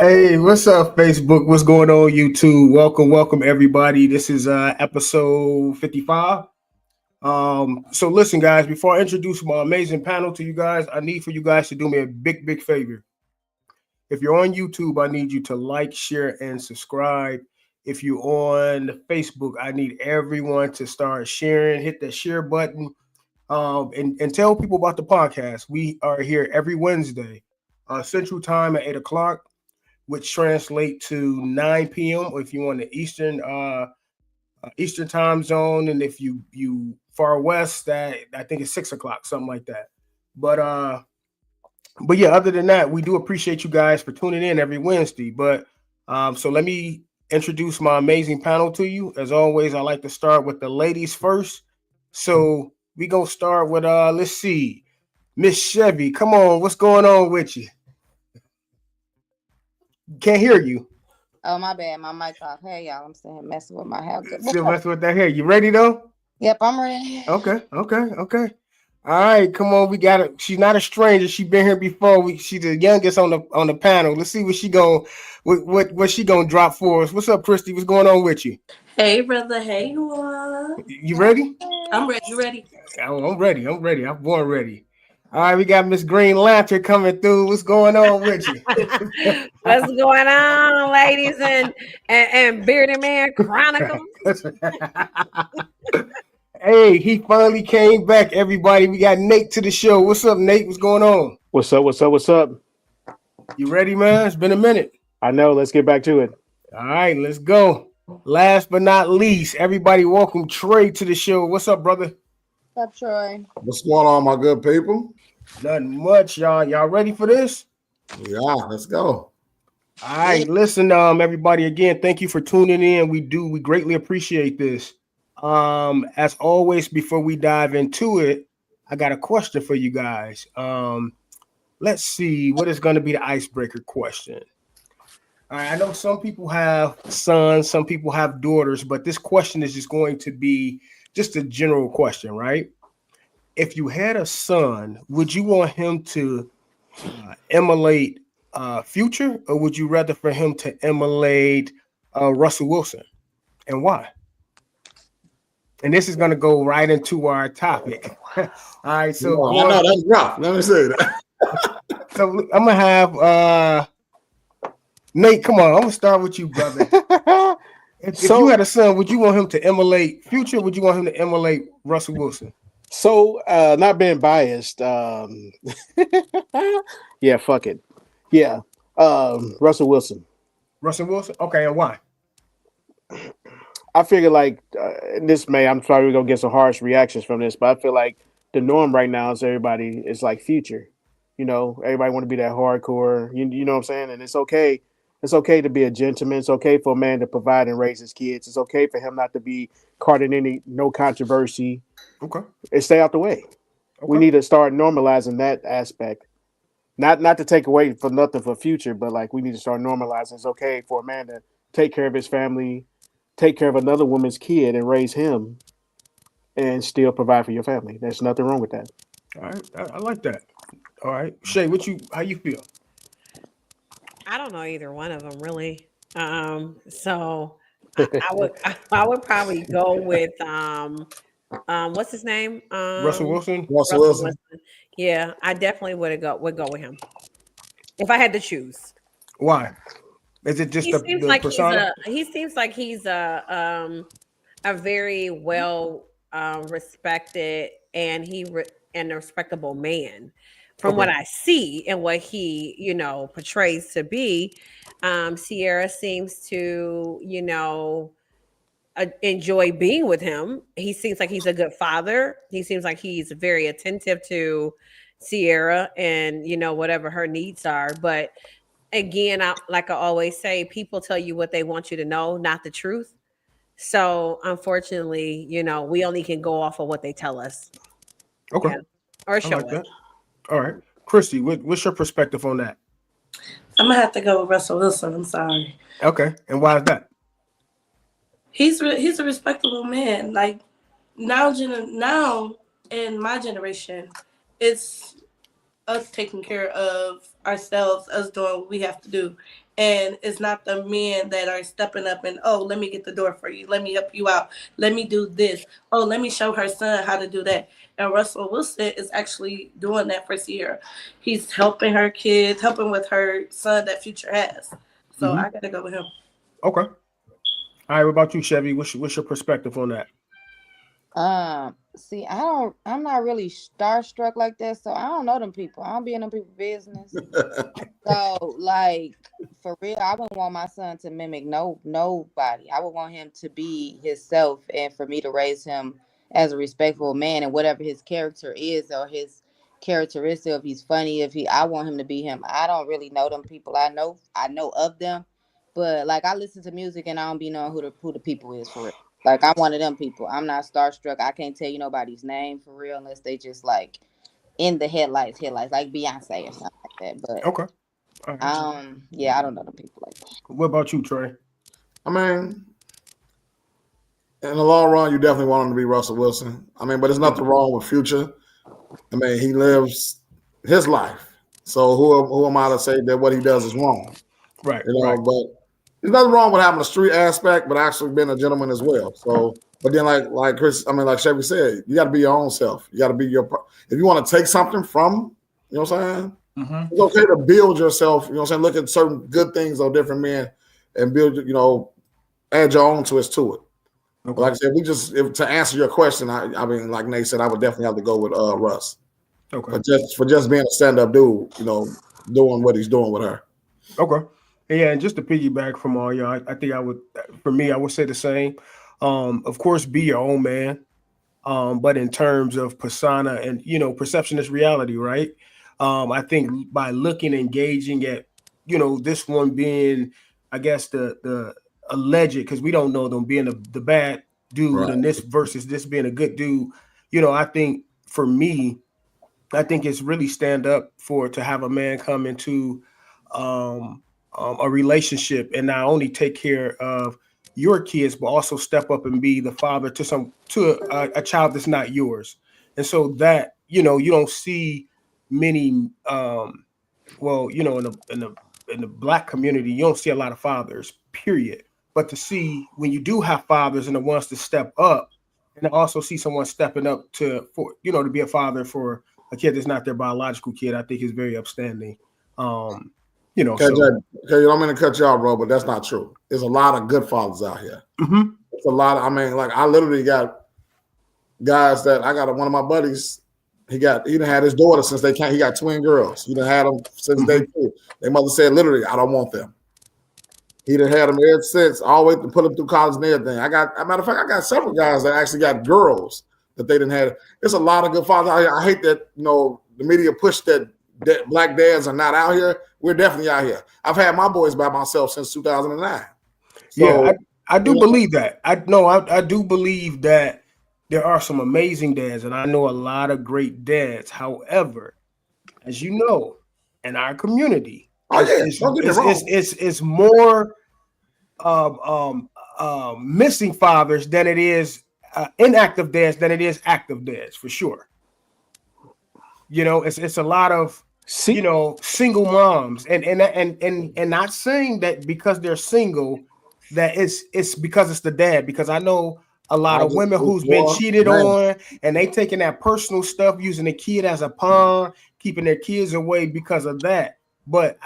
Hey, what's up, Facebook? What's going on, YouTube? Welcome, everybody. This is episode 55. So listen, guys, before I introduce my amazing panel to you guys, I need for you guys to do me a big favor. If you're on YouTube, I need you to like, share, and subscribe. If you're on Facebook, I need everyone to start sharing, hit the share button, and tell people about the podcast. We are here every Wednesday, Central Time at 8 o'clock, which translate to 9 p.m. If you want the Eastern time zone, and if you far west, that I think it's 6 o'clock, something like that. But uh, but yeah, other than that, we do appreciate you guys for tuning in every Wednesday. So let me introduce my amazing panel to you. As always, I like to start with the ladies first. So we gonna start with let's see, Miss Chevy. Come on, what's going on with you? Can't hear you. Oh, my bad. My mic off. Hey, y'all. I'm still here messing with my hair. What's Still up? messing with that hair. You ready though? Yep, I'm ready. Okay. All right, come on. We got it. She's not a stranger. She's been here before. She's the youngest on the panel. Let's see what she gonna drop for us. What's up, Christy? What's going on with you? Hey, brother. Hey, you all. You ready? I'm ready. You ready? Oh, I'm ready. I'm born ready. All right, we got Miss Green Lantern coming through. What's going on with you? What's going on, ladies and Bearded Man Chronicles? Hey, he finally came back, everybody. We got Nate to the show. What's up, Nate? What's going on? What's up? You ready, man? It's been a minute. I know. Let's get back to it. All right, let's go. Last but not least, everybody welcome Trey to the show. What's up, brother? What's up, Troy? What's going on, my good people? Nothing much, y'all. Y'all ready for this? Yeah, let's go. All right, listen, everybody, again, thank you for tuning in. We greatly appreciate this. As always, before we dive into it, I got a question for you guys. Let's see what is going to be the icebreaker question. All right, I know some people have sons, some people have daughters, but this question is just going to be just a general question, right? If you had a son, would you want him to emulate Future, or would you rather for him to emulate Russell Wilson, and why? And this is going to go right into our topic. All right, so I know that's rough. Let me say that. So I'm gonna have Nate. Come on, I'm gonna start with you, brother. If you had a son, would you want him to emulate Future? Would you want him to emulate Russell Wilson? So, not being biased, yeah, fuck it, yeah, Russell Wilson. Russell Wilson. Okay, and why? I figure like I'm sorry we're gonna get some harsh reactions from this, but I feel like the norm right now is everybody is like Future. You know, everybody want to be that hardcore. You know what I'm saying? And it's okay. It's okay to be a gentleman. It's okay for a man to provide and raise his kids. It's okay for him not to be caught in no controversy. Okay. And stay out the way. Okay. We need to start normalizing that aspect. Not to take away for nothing for Future, but like we need to start normalizing. It's okay for a man to take care of his family, take care of another woman's kid, and raise him, and still provide for your family. There's nothing wrong with that. All right, I like that. All right, Shay, how you feel? I don't know either one of them really. So I would probably go with what's his name? Russell Wilson. Russell Wilson. Yeah, I definitely would go with him if I had to choose. Why? Is it just the like persona? He seems like he's a very well respected and and a respectable man from what I see and what he portrays to be. Ciara seems to enjoy being with him. He seems like he's a good father. He seems like he's very attentive to Ciara and whatever her needs are. But again, like I always say, people tell you what they want you to know, not the truth. So unfortunately, we only can go off of what they tell us. Okay. Yeah. Or show us. All right. Christy, what's your perspective on that? I'm gonna have to go with Russell Wilson. I'm sorry. Okay. And why is that? He's a respectable man. Like now in my generation, it's us taking care of ourselves, us doing what we have to do. And it's not the men that are stepping up and, oh, let me get the door for you. Let me help you out. Let me do this. Oh, let me show her son how to do that. And Russell Wilson is actually doing that for Sierra. He's helping her kids, helping with her son that Future has. So I got to go with him. Okay. All right. What about you, Chevy? What's your perspective on that? See, I'm not really starstruck like that, so I don't know them people. I don't be in them people's business. So, like, for real, I wouldn't want my son to mimic nobody. I would want him to be himself, and for me to raise him as a respectful man, and whatever his character is or his characteristic, if he's funny, I want him to be him. I don't really know them people. I know of them, but like I listen to music and I don't be knowing who the people is for real. Like, I'm one of them people. I'm not starstruck. I can't tell you nobody's name for real unless they just like in the headlights, like Beyonce or something like that. But Okay. All right. yeah, I don't know them people like that. What about you, Trey? I mean, in the long run, you definitely want him to be Russell Wilson. I mean, but there's nothing wrong with Future. I mean, he lives his life. So who am I to say that what he does is wrong? Right. You know, Right. but there's nothing wrong with having a street aspect, but actually being a gentleman as well. So, but then like Chris, I mean, like Chevy said, you got to be your own self. You got to be if you want to take something from, you know what I'm saying? It's okay to build yourself, you know what I'm saying? Look at certain good things of different men and build, you know, add your own twist to it. Okay. But like I said, to answer your question, I mean, like Nate said, I would definitely have to go with Russ. Okay. But for just being a stand-up dude, you know, doing what he's doing with her. Okay. Yeah, and just to piggyback from all y'all, I think I would say the same. Of course, be your own man. But in terms of persona and, you know, perception is reality, right? I think by looking, engaging at, you know, this one being, I guess, the alleged, because we don't know them, being the bad dude, Right. and this versus this being a good dude. You know, I think for me, I think it's really stand up to have a man come into a relationship and not only take care of your kids, but also step up and be the father to a child that's not yours. And so that, you know, you don't see many, well, you know, in the Black community, you don't see a lot of fathers, period. But to see when you do have fathers and the ones to step up, and to also see someone stepping up to be a father for a kid that's not their biological kid, I think is very upstanding. You know, Okay, I'm going to cut you off, bro, but that's not true. There's a lot of good fathers out here. Mm-hmm. It's a lot. I mean, like I literally got guys that I got one of my buddies. He done had his daughter since they came. He got twin girls. He done had them since they kid. Their mother said literally, I don't want them. He done had them ever since, all the way to put them through college and everything. As a matter of fact, I got several guys that actually got girls that they didn't have. There's a lot of good fathers. I hate that, you know, the media push that Black dads are not out here. We're definitely out here. I've had my boys by myself since 2009. So, yeah, I do believe that. I do believe that there are some amazing dads, and I know a lot of great dads. However, as you know, in our community, it's more missing fathers than it is inactive dads than it is active dads, for sure. You know, it's a lot of single moms, and not saying that because they're single that it's because it's the dad, because I know a lot of women who's been cheated on and they taking that personal stuff, using the kid as a pawn, keeping their kids away because of that. But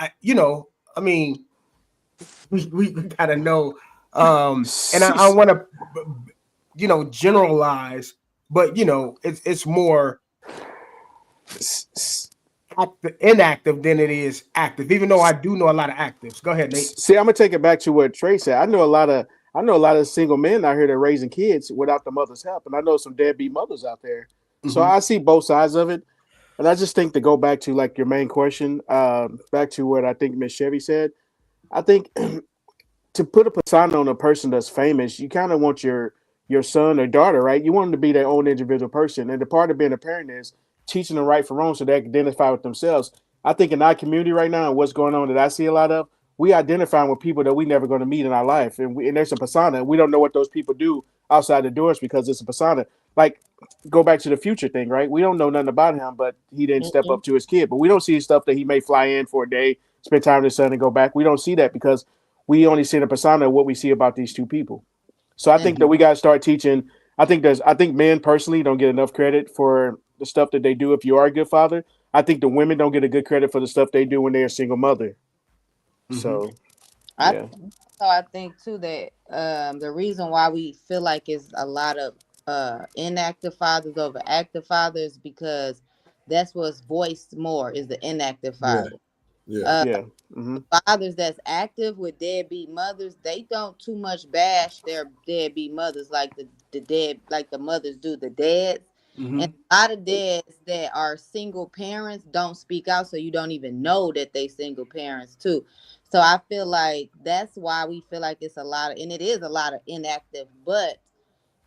we gotta know, and I want to generalize, but it's more inactive than it is active, even though I do know a lot of actives. Go ahead, Nate. See, I'm gonna take it back to what Trey said. I know a lot of single men out here that are raising kids without the mother's help, and I know some deadbeat mothers out there. Mm-hmm. So I see both sides of it, and I just think to go back to like your main question, back to what I think Miss Chevy said. I think to put a persona on a person that's famous, you kind of want your son or daughter, right? You want them to be their own individual person, and the part of being a parent is teaching them right from wrong so they can identify with themselves. I think in our community right now, what's going on that I see a lot of, we identifying with people that we never going to meet in our life. And there's a persona. We don't know what those people do outside the doors because it's a persona. like go back to the Future thing, right? We don't know nothing about him, but he didn't step up to his kid. But we don't see stuff that he may fly in for a day, spend time with his son, and go back. We don't see that because we only see the persona of what we see about these two people. So I think that we got to start teaching. I think men personally don't get enough credit for the stuff that they do if you are a good father. I think the women don't get a good credit for the stuff they do when they're a single mother. So, yeah. So I think too that the reason why we feel like it's a lot of inactive fathers over active fathers because that's what's voiced more is the inactive father. Yeah. Fathers that's active with deadbeat mothers, they don't too much bash their deadbeat mothers like the mothers do the dads. And a lot of dads that are single parents don't speak out, so you don't even know that they single parents too. So I feel like that's why we feel like it's a lot of, and it is a lot of inactive, but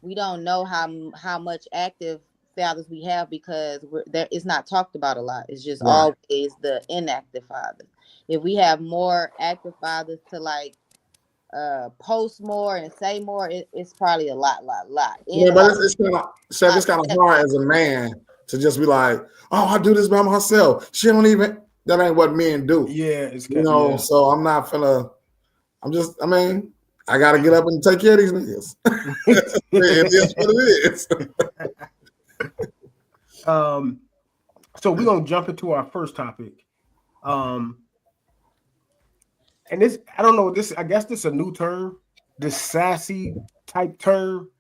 we don't know how much active fathers we have because it's not talked about a lot. It's just always the inactive fathers. If we have more active fathers to like post more and say more, it's probably a lot. Yeah, but it's kind of hard as a man to just be like, oh, I do this by myself. She don't even. That ain't what men do. Yeah, it's So I'm not finna. I gotta get up and take care of these niggas. It is what it is. So we're gonna jump into our first topic. And this, I don't know, I guess this is a new term, this sassy type term.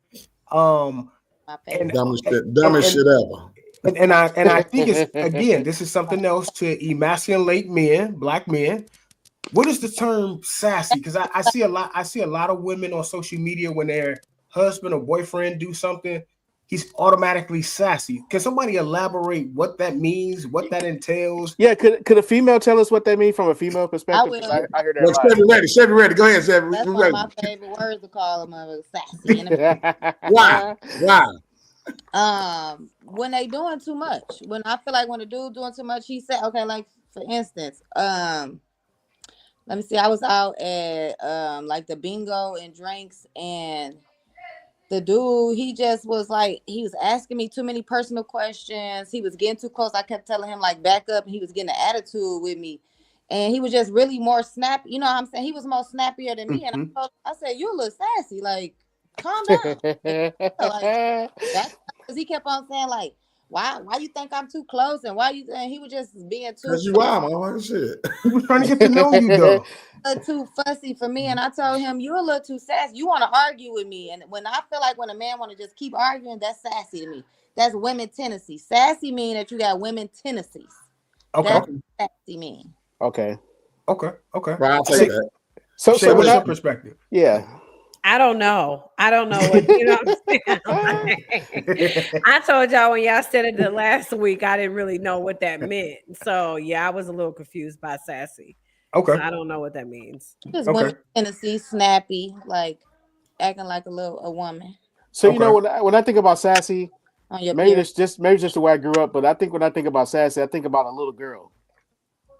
Dumbest shit ever. And I think it's, again, this is something else to emasculate men, black men. What is the term sassy? Because I see a lot of women on social media when their husband or boyfriend do something, he's automatically sassy. Can somebody elaborate what that means, what that entails? Yeah, could a female tell us what they mean from a female perspective? I heard that. Chevy ready. Go ahead, Chevy. That's one of my favorite words to call them sassy. Why? When they doing too much. When I feel like when a dude doing too much, he said, okay, like for instance, let me see, I was out at like the bingo and drinks, and the dude, he just was like, he was asking me too many personal questions. He was getting too close. I kept telling him like back up, and he was getting an attitude with me. And he was just really more snappy. You know what I'm saying? He was more snappier than me. And I said, you a little sassy. Like, calm down. Like, that's because he kept on saying like, why you think I'm too close? And why you think he was just being too because you wild, man. Shit. He was trying to get to know you though. Too fussy for me, and I told him you're a little too sassy. You want to argue with me, and when I feel like when a man want to just keep arguing, that's sassy to me. That's women tendency. Sassy mean that you got women tendencies. Okay. That's sassy mean. Okay. Well, I'll take that. So what's your perspective? Yeah. I don't know what, you know what I'm saying? I told y'all when y'all said it the last week, I didn't really know what that meant. So yeah, I was a little confused by sassy. Okay. So I don't know what that means. Just women tendency, snappy, like acting like a woman. So you know when I think about sassy, maybe period. it's just the way I grew up, but I think when I think about sassy, I think about a little girl.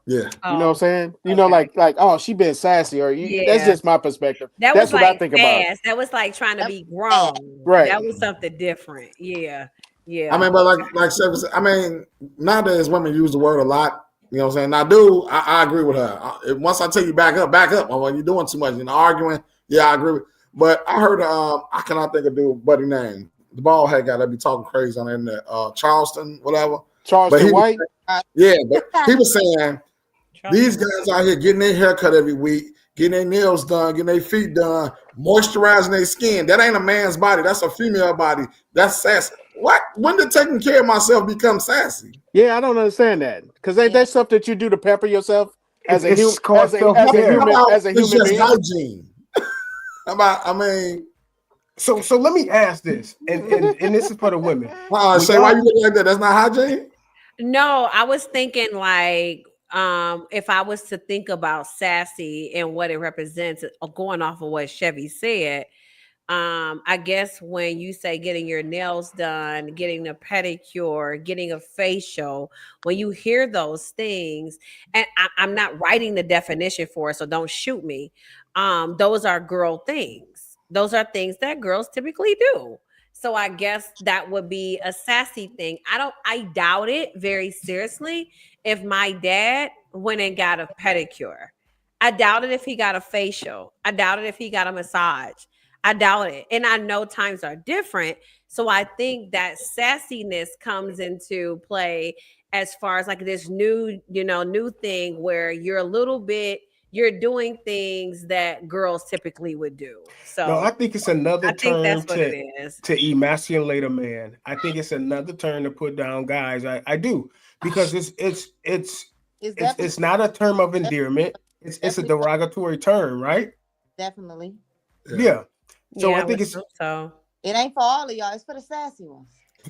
Yeah. You know what I'm saying? You know, like, oh, she been sassy, or that's just my perspective. That's what I think about. That was like trying to be grown. Right. That was something different. Yeah. I mean, but like Chevy said, I mean, nowadays women use the word a lot. You know what I'm saying? I agree with her. Once I tell you back up. When you're doing too much, arguing, I agree with. But I heard, I cannot think of dude buddy name. The bald head guy that be talking crazy on the internet. Charleston, whatever. Charleston White. But he was saying these guys out here getting their haircut every week, getting their nails done, getting their feet done, moisturizing their skin. That ain't a man's body. That's a female body. That's sassy. What? When did taking care of myself become sassy? Yeah, I don't understand that because that's stuff that you do to pamper yourself as a human being. Hygiene. So let me ask this, and this is for the women. Say why you looking like that? That's not hygiene. No, I was thinking like if I was to think about sassy and what it represents, going off of what Chevy said. I guess when you say getting your nails done, getting a pedicure, getting a facial, when you hear those things, and I'm not writing the definition for it, so don't shoot me. Those are girl things. Those are things that girls typically do. So I guess that would be a sassy thing. I doubt it very seriously if my dad went and got a pedicure. I doubt it if he got a facial. I doubt it if he got a massage. I doubt it. And I know times are different. So I think that sassiness comes into play as far as like this new thing where you're doing things that girls typically would do. So No, I think it's another I think term that's what it to is. emasculate a man. I think it's another term to put down guys. I do, because it's not a term of endearment. It's a derogatory term, right? Definitely. Yeah. So Yeah, I think would it's hope so. It ain't for all of y'all. It's for the sassy ones.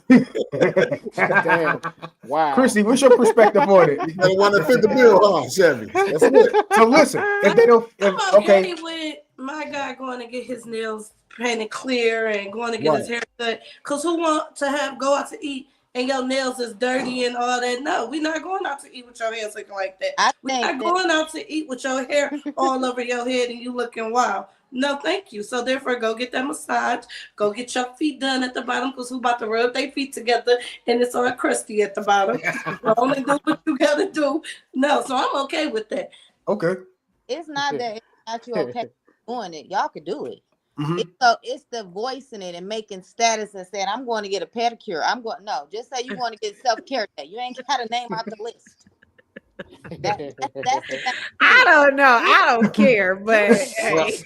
Damn. Wow. Chrissy, what's your perspective on it? You the one that fit the bill, huh, Chevy? That's it. So listen, if they don't, I'm okay, okay, with my guy going to get his nails painted clear and going to get his hair cut. Cause who want to go out to eat and your nails is dirty and all that? No, we're not going out to eat with your hands looking like that. We're not going out to eat with your hair all over your head and you looking wild. No, thank you. So therefore, go get that massage. Go get your feet done at the bottom, because who about to rub their feet together and it's all crusty at the bottom. Only do what you gotta do. No, so I'm okay with that. okay. It's not that it's not you okay doing it. Y'all could do it. Mhm. It's the voicing it and making status and saying, I'm going to get a pedicure. No, just say you want to get self-care day. You ain't got a name out the list. I don't know. I don't care, but hey.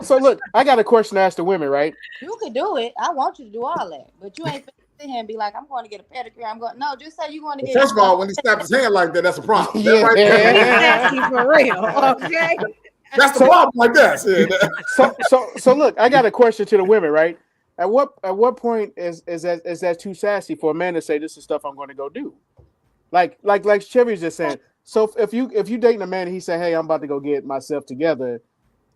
So look, I got a question to ask the women, right? You could do it. I want you to do all that, but you ain't finna sit here and be like, I'm going to get a pedicure. No, just say you want to get. First of all, when he snapped his hand like that, that's a problem. Yeah. That right there, Nasty for real. Okay. that's the problem like that. So look, I got a question to the women, right? At what point is that too sassy for a man to say this is stuff I'm going to go do? Like Chevy's just saying. So if you dating a man and he say, hey, I'm about to go get myself together,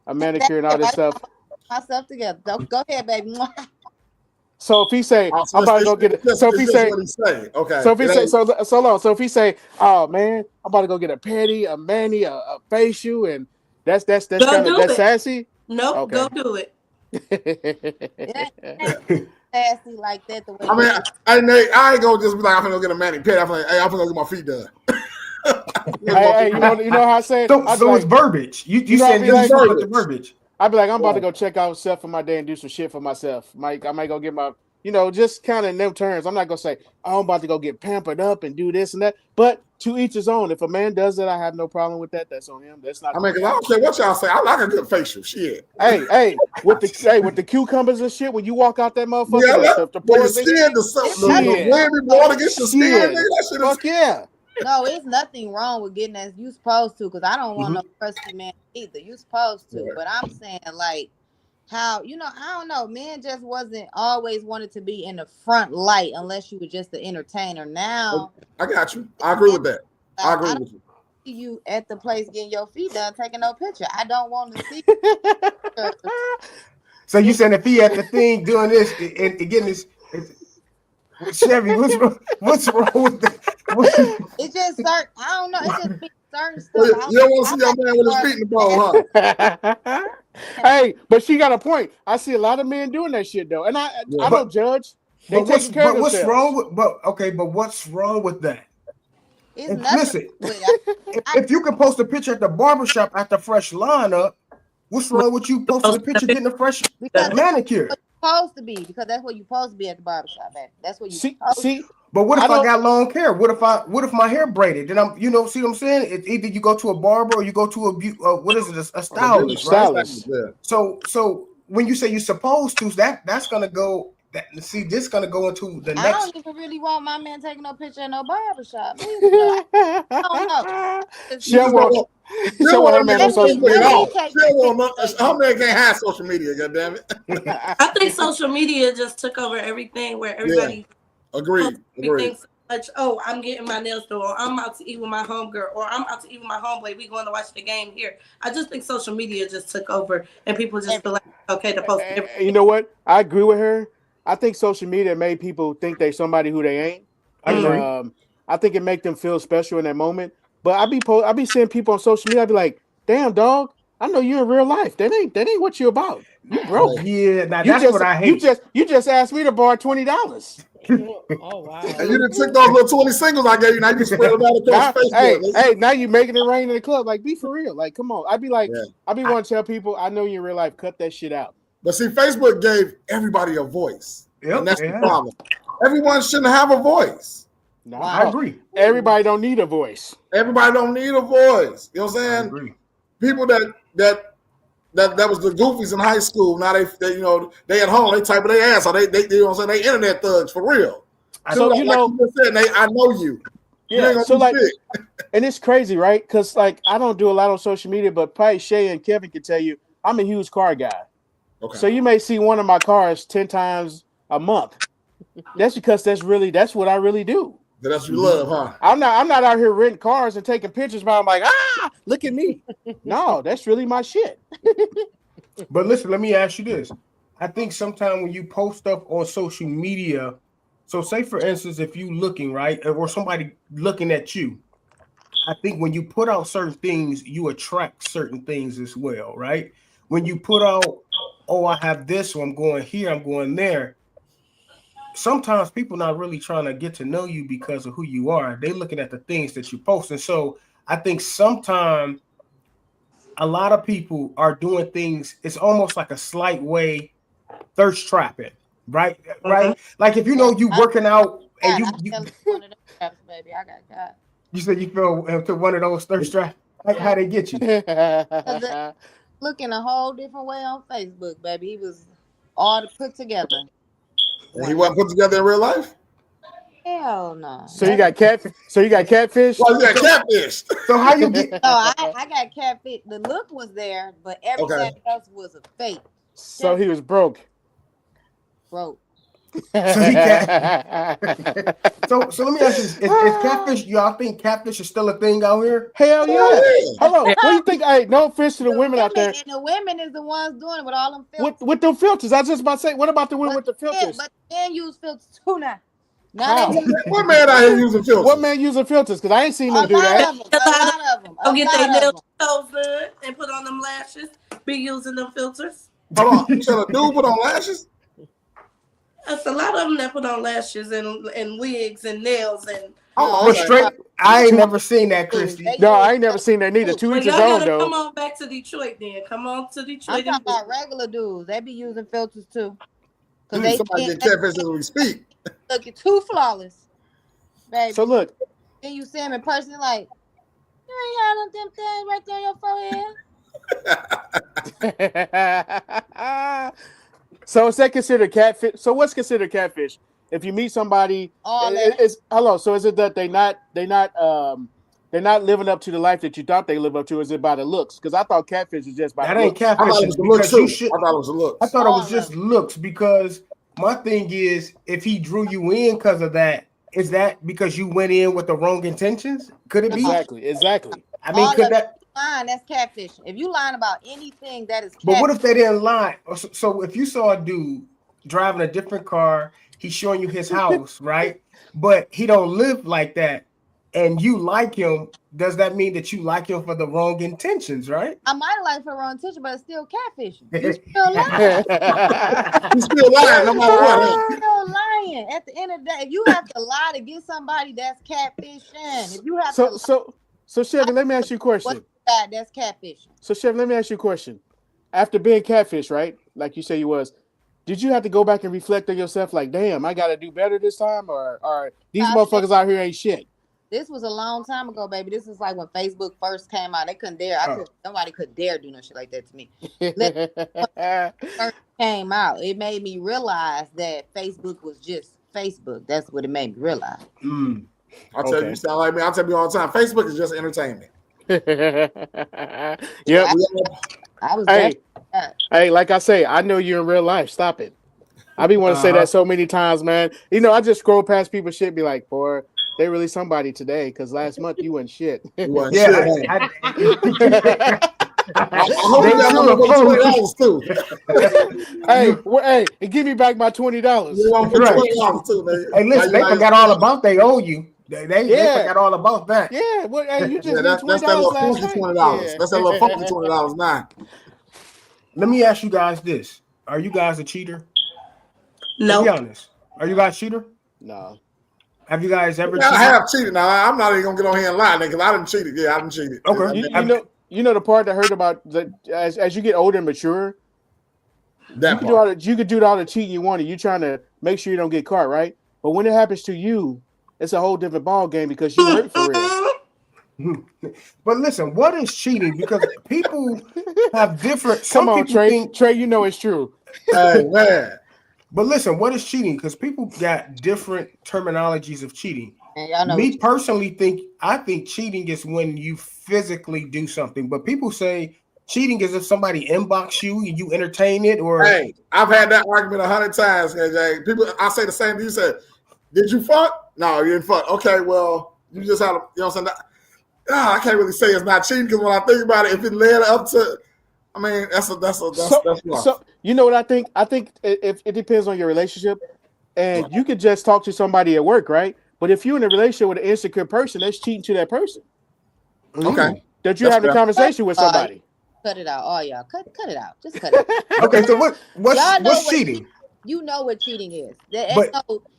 a manicure and all this stuff. Myself together. Go ahead, baby. So if he say, I'm about to go get it. So if he say, okay. So if he say, so long. So if he say, oh man, I'm about to go get a pedi, a mani, a facial, and that's sassy. Nope, Okay. go do it. Sassy like that. The way I mean, I ain't gonna just be like, I'm gonna go get a mani-pedi. I'm like, hey, I'm gonna go get my feet done. hey, you know how I say it? So it's verbiage. You said be like, the verbiage. I'd be like, I'm about to go check out stuff for my day and do some shit for myself. I might go get my, just kind of in them terms. I'm not gonna say, oh, I'm about to go get pampered up and do this and that. But to each his own. If a man does it, I have no problem with that. That's on him. That's not. I mean, cause I don't care what y'all say. I like a good facial. Shit. Hey, with the cucumbers and shit, when you walk out that motherfucker, Yeah, the wind blowing against your skin. That shit is. Fuck yeah. No, it's nothing wrong with getting as you supposed to, because I don't want no crusty man either. You supposed to, but I'm saying like how I don't know, men just wasn't always wanted to be in the front light unless you were just the entertainer. Now I got you. I agree with that. I agree with you. See you at the place getting your feet done, taking no picture. I don't want to see. So you saying if he at the thing doing this and getting this, Chevy, what's wrong with that? It's just certain. I don't know. It's just certain stuff. You don't want to see your man with his feet in the ball, huh? Hey, but she got a point. I see a lot of men doing that shit though, and I don't judge. They taking care of themselves. What's wrong with? But what's wrong with that? It's nothing. Listen, if you can post a picture at the barbershop after fresh lineup, what's wrong with you posting a picture getting a fresh manicure? Supposed to be, because that's what you're supposed to be at the barbershop at. That's what you see. But what if I got long hair? What if my hair braided? Then I'm, see what I'm saying? It's either you go to a barber or you go to a stylist, right? Yeah. So when you say you're supposed to, that's gonna go. This gonna go into the next. I don't even really want my man taking no picture in no barbershop. I don't know. She want her man on social media. Her man can't have social media. Goddammit. I think social media just took over everything, where everybody. Agreed. Thinks much, oh, I'm getting my nails done, or I'm out to eat with my homegirl, or I'm out to eat with my homeboy. We going to watch the game here. I just think social media just took over, and people just feel like okay to post. You know what? I agree with her. I think social media made people think they somebody who they ain't. I agree. I think it make them feel special in that moment. But I be seeing people on social media. I be like, damn dog, I know you in real life. That ain't what you about. You broke. Yeah, now You that's just, what I hate. You just asked me to borrow $20. Oh wow. And you done took those little 20 singles I gave you. Now you spread them out Now, across Facebook. hey, now you making it rain in the club. Like, be for real. Like, come on. I'd be like, Yeah. I be want to tell people, I know you in real life. Cut that shit out. But see, Facebook gave everybody a voice. Yep, And that's yeah. the problem. Everyone shouldn't have a voice. No, I agree. Everybody don't need a voice. Everybody don't need a voice. You know what I'm I saying? agree. People that was the goofies in high school. Now they you know, they at home, they type of their ass. So they you know what I'm saying? They internet thugs for real. So, Like you know, you just said, I know you. You ain't yeah. gonna So do like, shit. and it's crazy, right? Because like, I don't do a lot on social media, but probably Shay and Kevin can tell you, I'm a huge car guy. Okay. So you may see one of my cars 10 times a month. That's because that's what I really do. That's what you love, huh? I'm not out here renting cars and taking pictures, but I'm like, look at me. No, that's really my shit. But listen, let me ask you this. I think sometimes when you post stuff on social media, so say for instance, if you looking, right, or somebody looking at you, I think when you put out certain things, you attract certain things as well, right? When you put out, oh, I have this, so I'm going here, I'm going there. Sometimes people not really trying to get to know you because of who you are. They looking at the things that you post. And so I think sometimes a lot of people are doing things, it's almost like a slight way thirst trapping, right? Right? Like if you know you working out and you fell into one of those traps, baby. I got. you said you fell into one of those thirst traps. Like how they get you? Looking a whole different way on Facebook, baby. He was all put together. And he wasn't put together in real life? Hell no. So you got catfish? Well, you got catfish. So how you get No, I got catfish. The look was there, but everything else was a fake. So he was broke. Broke. so he cat so let me ask you this. Is catfish, y'all think catfish is still a thing out here? Hell yeah. Hello. What do you think? Hey, no offense to the women out there. And the women is the ones doing it with all them filters. With them filters. I was just about to say, what about the women with the filters? But men use filters too now. How? What man out here using filters? What man using filters? Because I ain't seen them do that. A lot of them. Go get their nails done and put on them lashes. Be using them filters. Hold on. You said a dude put on lashes? That's a lot of them that put on lashes and wigs and nails and. Oh, straight. I ain't never seen that, Christy. No, I ain't never seen that neither. To each his own, though. Come on back to Detroit then. Come on to Detroit. I'm talking about regular dudes. They be using filters too. Dude, somebody get catfish as we speak. Looking too flawless, baby. So look. Then you see them in person, like, you ain't had them things right there on your forehead. So is that considered catfish? So what's considered catfish? If you meet somebody, hello. So is it that they're not living up to the life that you thought they live up to? Is it by the looks? Because I thought catfish is just by that the ain't looks. catfish. I thought it was the looks too. I thought it was the looks. I thought it was just looks because my thing is if he drew you in because of that, is that because you went in with the wrong intentions? Could it be? Exactly. I mean, could that? Lying, that's catfish. If you lying about anything, that is catfish. But what if they didn't lie? So if you saw a dude driving a different car, he's showing you his house, right? But he don't live like that, and you like him, does that mean that you like him for the wrong intentions, right? I might have liked for the wrong intention, but it's still catfishing. You still lying. You still lying, no matter what. You're still lying. At the end of the day, if you have to lie to get somebody, that's catfishing. If you have to So Chevy, let me ask you a question. That's catfishing. So Chevy, let me ask you a question. After being catfish, right? Like you say you was, did you have to go back and reflect on yourself like, damn, I gotta do better this time, or these motherfuckers out here ain't shit? This was a long time ago, baby. This is like when Facebook first came out. They couldn't dare. Nobody could dare do no shit like that to me. First came out, it made me realize that Facebook was just Facebook. That's what it made me realize. I'll tell you, you sound like me. I'll tell you all the time. Facebook is just entertainment. Yep. I was hey, like I say, I know you're in real life. Stop it. I be want to say that so many times, man. You know, I just scroll past people's shit, be like, boy, they really somebody today, because last month you wasn't shit. You wasn't shit. I hope you got $20 too. Hey, give me back my $20. You want $20 too, man. Hey, listen, they forgot all about they owe you. They forgot all about that. Yeah, well, hey, you just Yeah, made that's that $20 little last funky night. $20. Yeah. That's that little funky $20 now. Let me ask you guys this: are you guys a cheater? No. Be honest. Are you guys cheater? No. Have you guys ever Yeah, I cheated? have cheated. Now I'm not even gonna get on here and lie, nigga, because I didn't cheated. Yeah, I didn't cheated. Okay. You know the part that hurt about the as you get older and mature, That you can part. do all the cheating you want. You trying to make sure you don't get caught, right? But when it happens to you, it's a whole different ball game because you hurt for real. But listen, what is cheating? Because people have different. Come Some on, people Trey. think. Trey, you know it's true. Hey man. But listen, what is cheating? Because people got different terminologies of cheating. And y'all know Me personally I think cheating is when you physically do something. But people say cheating is if somebody inbox you and you entertain it, or Hey, I've had that argument 100 times, KJ. People, I say the same thing. You said, "Did you fuck?" No, you didn't fuck. Okay, well, you just had a, you know what I'm saying? I can't really say it's not cheating because when I think about it, if it led up to, I mean, that's rough. So you know what I think? I think if it depends on your relationship, and you could just talk to somebody at work, right? But if you're in a relationship with an insecure person, that's cheating to that person. Okay. That you're having a conversation with somebody. cut it out. All y'all, cut it out. Just cut it out. okay. So Y'all know what's what cheating? You know what cheating is. But-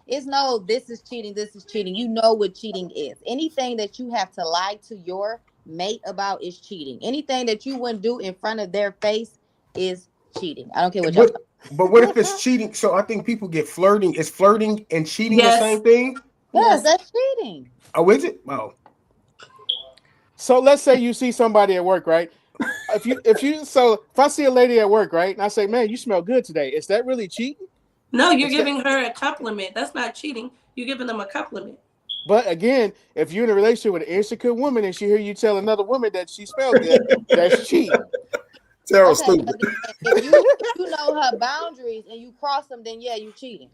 It's no, this is cheating, this is cheating. You know what cheating is. Anything that you have to lie to your mate about is cheating. Anything that you wouldn't do in front of their face is cheating. I don't care what y'all. But what if it's cheating? So I think people get flirting. Is flirting and cheating Yes. the same thing? Yes, that's cheating. Oh, is it? Oh. So let's say you see somebody at work, right? If I see a lady at work, right, and I say, "Man, you smell good today," is that really cheating? No, you're giving her a compliment. That's not cheating. You're giving them a compliment. But again, if you're in a relationship with an insecure woman and she hear you tell another woman that she smells good, that's cheating. Terrible, Okay, stupid. but if you know her boundaries and you cross them, then yeah, you cheating.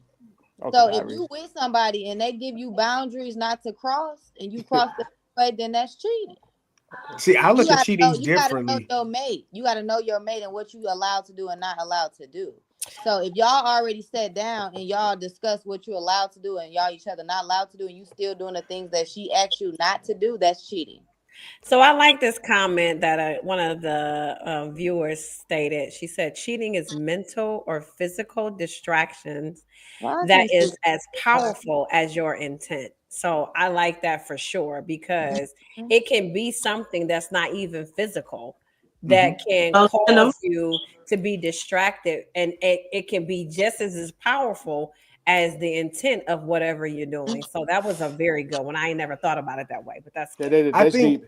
Okay, So if you with somebody and they give you boundaries not to cross and you cross the way, then that's cheating. See, I look at cheating You gotta differently. know your mate. You gotta know your mate and what you allowed to do and not allowed to do. So if y'all already sat down and y'all discuss what you're allowed to do and y'all each other not allowed to do, and you still doing the things that she asked you not to do, that's cheating. So I like this comment that one of the viewers stated. She said, cheating is mental or physical distractions that is as powerful as your intent. So I like that for sure, because it can be something that's not even physical that can cause you to be distracted, and it can be just as powerful as the intent of whatever you're doing. So that was a very good one. I ain't never thought about it that way, but that's good. I think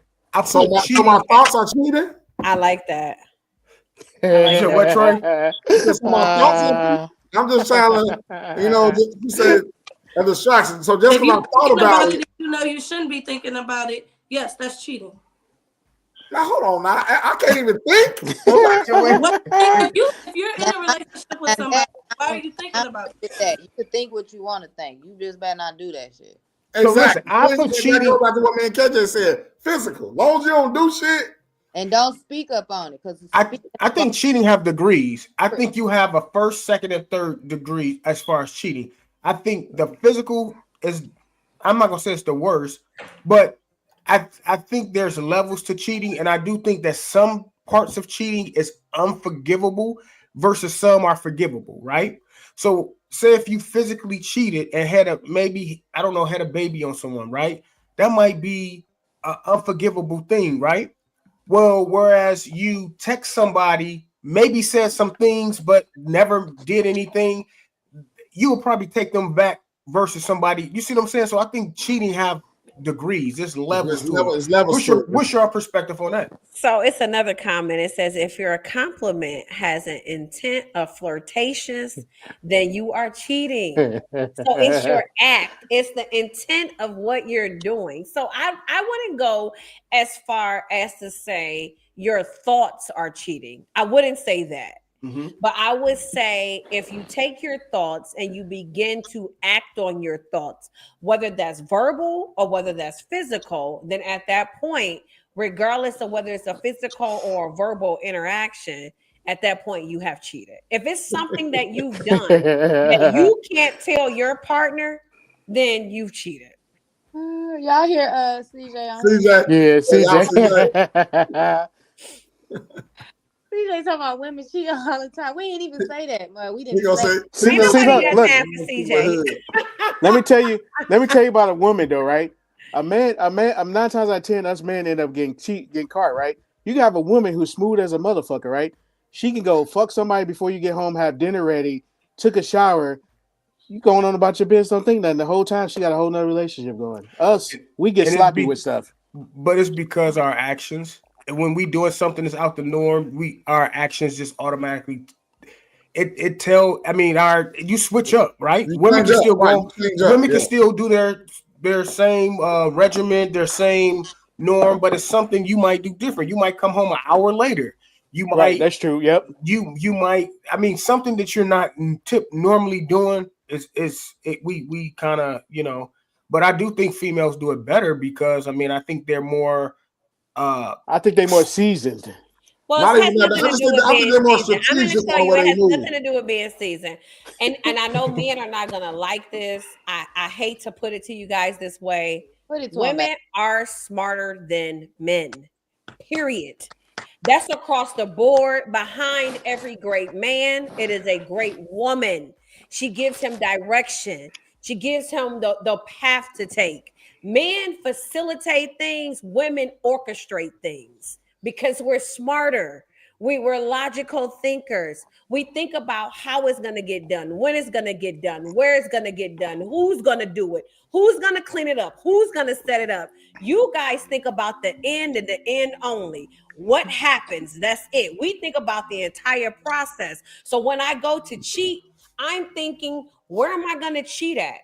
so my thoughts are cheating. I like that. You said what, Troy? I'm just trying to, you said a distraction. So just If because you're I thought about it, you know you shouldn't be thinking about it. Yes, that's cheating. now hold on. Now I can't even think. If you're in a relationship with somebody, why are you thinking about it? You could think what you want to think. You just better not do that shit. So listen, I put cheating. Go back to what me and KJ said. Physical. As long as you don't do shit. And don't speak up on it, because I think cheating have degrees. I think you have a first, second, and third degree as far as cheating. I think the physical is, I'm not gonna say it's the worst, but I think there's levels to cheating, and I do think that some parts of cheating is unforgivable versus some are forgivable, right? So say if you physically cheated and had a baby on someone, right? That might be an unforgivable thing, right? Well, whereas you text somebody, maybe said some things, but never did anything, you will probably take them back versus somebody. You see what I'm saying? So I think cheating have degrees. There's levels to it. What's your perspective on that? So it's another comment. It says, if your compliment has an intent of flirtatious, then you are cheating. So it's your act. It's the intent of what you're doing. So I wouldn't go as far as to say your thoughts are cheating. I wouldn't say that. But I would say if you take your thoughts and you begin to act on your thoughts, whether that's verbal or whether that's physical, then at that point, regardless of whether it's a physical or a verbal interaction, at that point you have cheated. If it's something that you've done that you can't tell your partner, then you've cheated. Y'all hear CJ on here? CJ. Yeah, y'all see that? CJ. CJ talking about women cheat all the time. We didn't even say that, but we He didn't gonna say. say, See, Ain't look, see, nobody look, got look. time for CJ. Let me tell you about a woman though, right? A man, 9 times out of 10, us men end up getting caught, right? You can have a woman who's smooth as a motherfucker, right? She can go fuck somebody before you get home, have dinner ready, took a shower. You going on about your business, don't think nothing. The whole time she got a whole nother relationship going. Us, we get And sloppy with stuff. but it's because our actions. And when we doing something that's out the norm, our actions just automatically it tell. I mean, you switch up, right? you Women change can up, still right? go. You change up, Women yeah. can still do their same regimen, their same norm, but it's something you might do different. You might come home an hour later. You Right, might that's true. Yep. you might. I mean, something that you're not normally doing we kind of But I do think females do it better because I mean I think they're more. I think they more seasoned. Well, Not it has even that. nothing to do with I think being they're more seasoned. I'm going to strategic tell on you, where it they has move. nothing to do with being seasoned. And I know men are not going to like this. I hate to put it to you guys this way. Put it to him, Women are smarter than men. Period. That's across the board. Behind every great man, it is a great woman. She gives him direction. She gives him the path to take. Men facilitate things, women orchestrate things because we're smarter. We were logical thinkers. We think about how it's going to get done, when it's going to get done, where it's going to get done, who's going to do it, who's going to clean it up, who's going to set it up. You guys think about the end and the end only. What happens? That's it. We think about the entire process. So when I go to cheat, I'm thinking, where am I going to cheat at?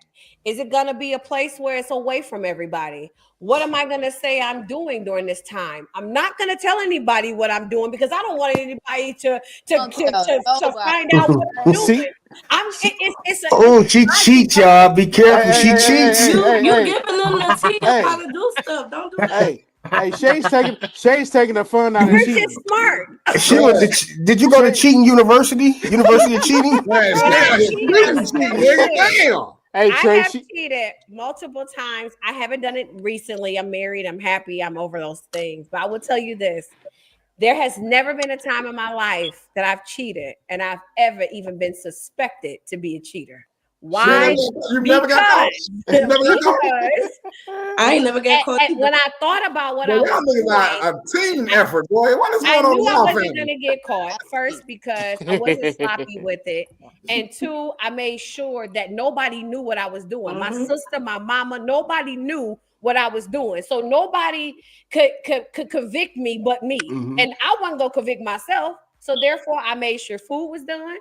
Is it going to be a place where it's away from everybody? What am I going to say I'm doing during this time? I'm not going to tell anybody what I'm doing because I don't want anybody to find out what I'm doing. See? She cheats, y'all. Be careful. She cheats. You giving them the tea of Hey. how to do stuff. Don't do that. Hey, Shay's taking the fun out of We're cheating. just smart. She did you go to cheating university? University of cheating? Man, Well, stay out here. I'm cheating. Damn. Hey, I Trey, have cheated multiple times. I haven't done it recently. I'm married. I'm happy. I'm over those things. But I will tell you this. There has never been a time in my life that I've cheated and I've ever even been suspected to be a cheater. Why? You never got caught. You never got caught. Because I ain't never got caught. and when I thought about what Boy, I y'all was niggas doing, are a team effort, boy. What is I going on knew in I y'all wasn't family? going to get caught first because I wasn't sloppy with it. And two, I made sure that nobody knew what I was doing. My sister, my mama, nobody knew what I was doing. So nobody could convict me but me. And I wasn't going to convict myself. So therefore, I made sure food was done.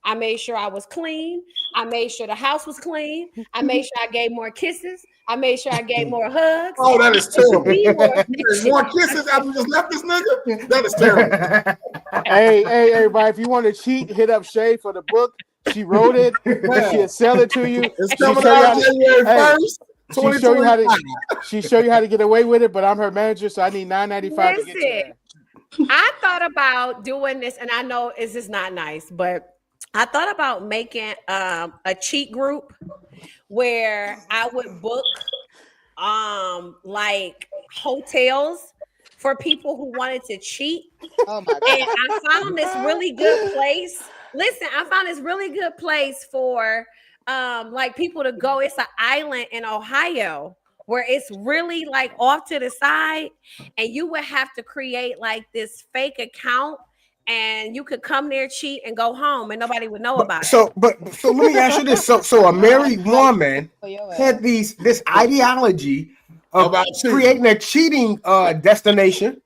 I made sure I was clean. I made sure the house was clean. I made sure I gave more kisses. I made sure I gave more hugs. Oh, that is terrible. Be more You gave more kisses after you just left this nigga? That is terrible. hey, everybody! If you want to cheat, hit up Shay for the book. She wrote it. She'll sell it to you. It's She'll coming show you out how to- January hey, 1st, She show you how 2025. to. She show you how to get away with it. But I'm her manager, so I need $9.95 to get you there. I thought about doing this, and I know it's just not nice, but I thought about making a cheat group where I would book like hotels for people who wanted to cheat. Oh my And god. I found this really good place. Listen, I found this really good place for like people to go. It's an island in Ohio where it's really like off to the side, and you would have to create like this fake account, and you could come there, cheat, and go home, and nobody would know about it. So let me ask you this. So a married woman For your ass. had this ideology of About cheating. creating a cheating destination.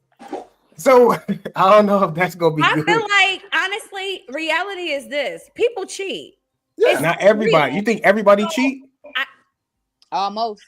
So I don't know if that's gonna be I good. feel like honestly, reality is this: people cheat. Yeah. It's Not everybody. real. You think everybody cheat? Almost.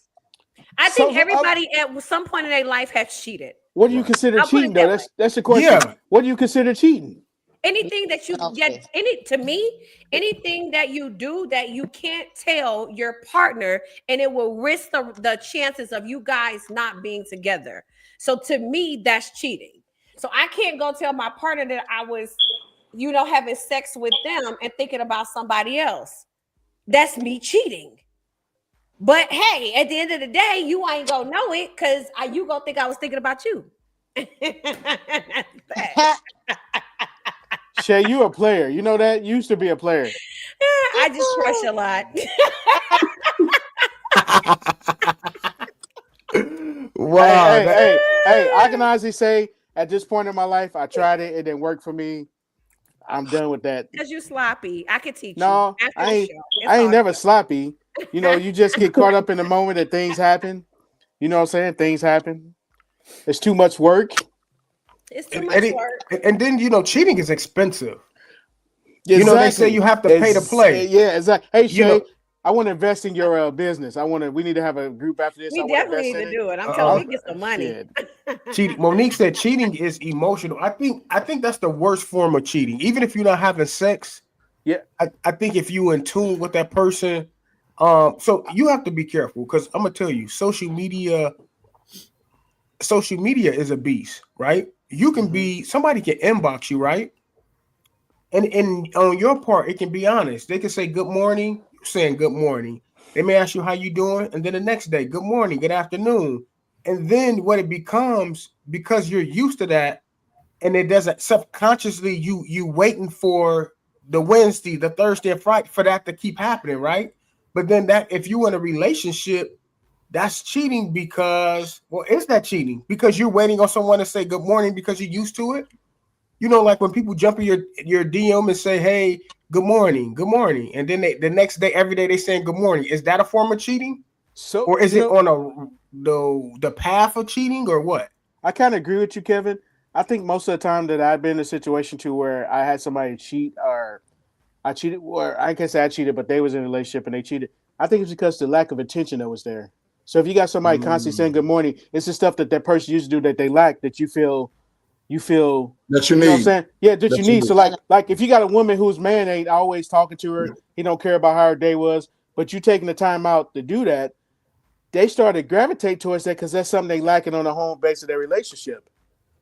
I think So, everybody at some point in their life has cheated. What do you consider I'll put it cheating, though? that That's the question. Yeah. What do you consider cheating? Anything that you Okay. get, to me, anything that you do that you can't tell your partner, and it will risk the chances of you guys not being together. So to me, that's cheating. So I can't go tell my partner that I was, having sex with them and thinking about somebody else. That's me cheating. But hey, at the end of the day, you ain't gonna know it because you gonna think I was thinking about you. Shay, you a player. You know that? You used to be a player. I just crush a lot. Wow. Hey, I can honestly say at this point in my life, I tried it. It didn't work for me. I'm done with that. Because you sloppy. I could teach No, you. After I the ain't. show. It's I ain't all never good. sloppy. You know, you just get caught up in the moment that things happen. You know what I'm saying? Things happen. It's too much work. It's too And, much work. and then cheating is expensive. Exactly. You know, they say you have to pay to play. Yeah, exactly. Hey, Shay, You know, I want to invest in your business. We need to have a group after this. We I want to definitely invest need in to it. do it. I'm telling you, we get some money. Shit. cheating. Monique said cheating is emotional. I think that's the worst form of cheating. Even if you're not having sex, Yeah. I think if you in tune with that person, so you have to be careful because I'm gonna tell you, social media is a beast, right? You can be somebody can inbox you, right? And on your part, it can be honest. They can say good morning, you saying good morning. They may ask you how you doing, and then the next day, good morning, good afternoon. And then what it becomes, because you're used to that, and it doesn't subconsciously you waiting for the Wednesday, the Thursday, and Friday for that to keep happening, right? But then that if you in a relationship, that's cheating because is that cheating? Because you're waiting on someone to say good morning because you're used to it. You know, like when people jump in your DM and say, "Hey, good morning," and then the next day, every day they saying good morning. Is that a form of cheating, So, or is it on the path of cheating, or what? I kind of agree with you, Kevin. I think most of the time that I've been in a situation to where I had somebody cheat or I cheated, or I can't say I cheated, but they was in a relationship and they cheated. I think it's because the lack of attention that was there. So if you got somebody constantly saying good morning, it's the stuff that person used to do that they lack that you feel that you know what I'm need. saying? Yeah, that you need. need. So like if you got a woman whose man ain't always talking to her, he don't care about how her day was, but you taking the time out to do that, they started gravitate towards that because that's something they lacking on the home base of their relationship.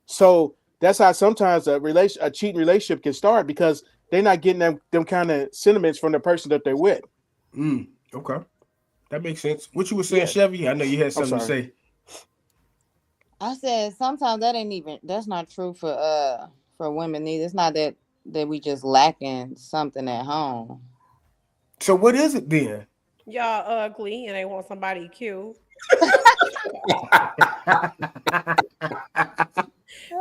So that's how sometimes a cheating relationship can start because they're not getting them kind of sentiments from the person that they're with. Okay, that makes sense. What you were saying, Chevy? I know you had something to say. I said sometimes that's not true for women either. It's not that we just lacking something at home. So what is it then? Y'all ugly and they want somebody cute.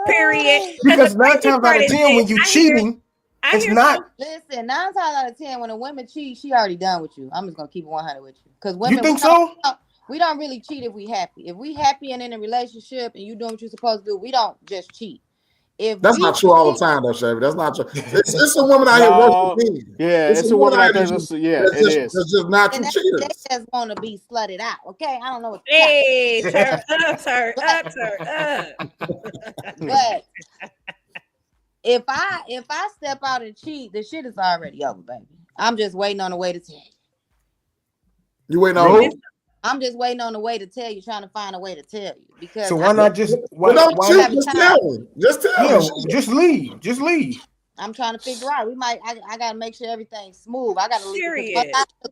Period. Because 9 times out of 10 when you cheating, it's not. Listen, 9 times out of 10 when a woman cheats, she already done with you. I'm just gonna keep it 100 with you. Because women, you think so? We don't really cheat if we happy. If we happy and in a relationship and you doing what you're supposed to do, we don't just cheat. That's not true all the time, though, Chevy. That's not true. It's a woman out here worse than me. Yeah, it's a woman out there. It is. It's just not true cheaters. They just want to be slutted out. Okay, I don't know what. Hey, turn up. But if I step out and cheat, the shit is already over, baby. I'm just waiting on the way to tell you. You waiting on who? I'm just waiting on the way to tell you, trying to find a way to tell you. Because so why not just just tell me? Just tell me. Just leave. Just leave. I'm trying to figure out. I gotta make sure everything's smooth. I gotta leave.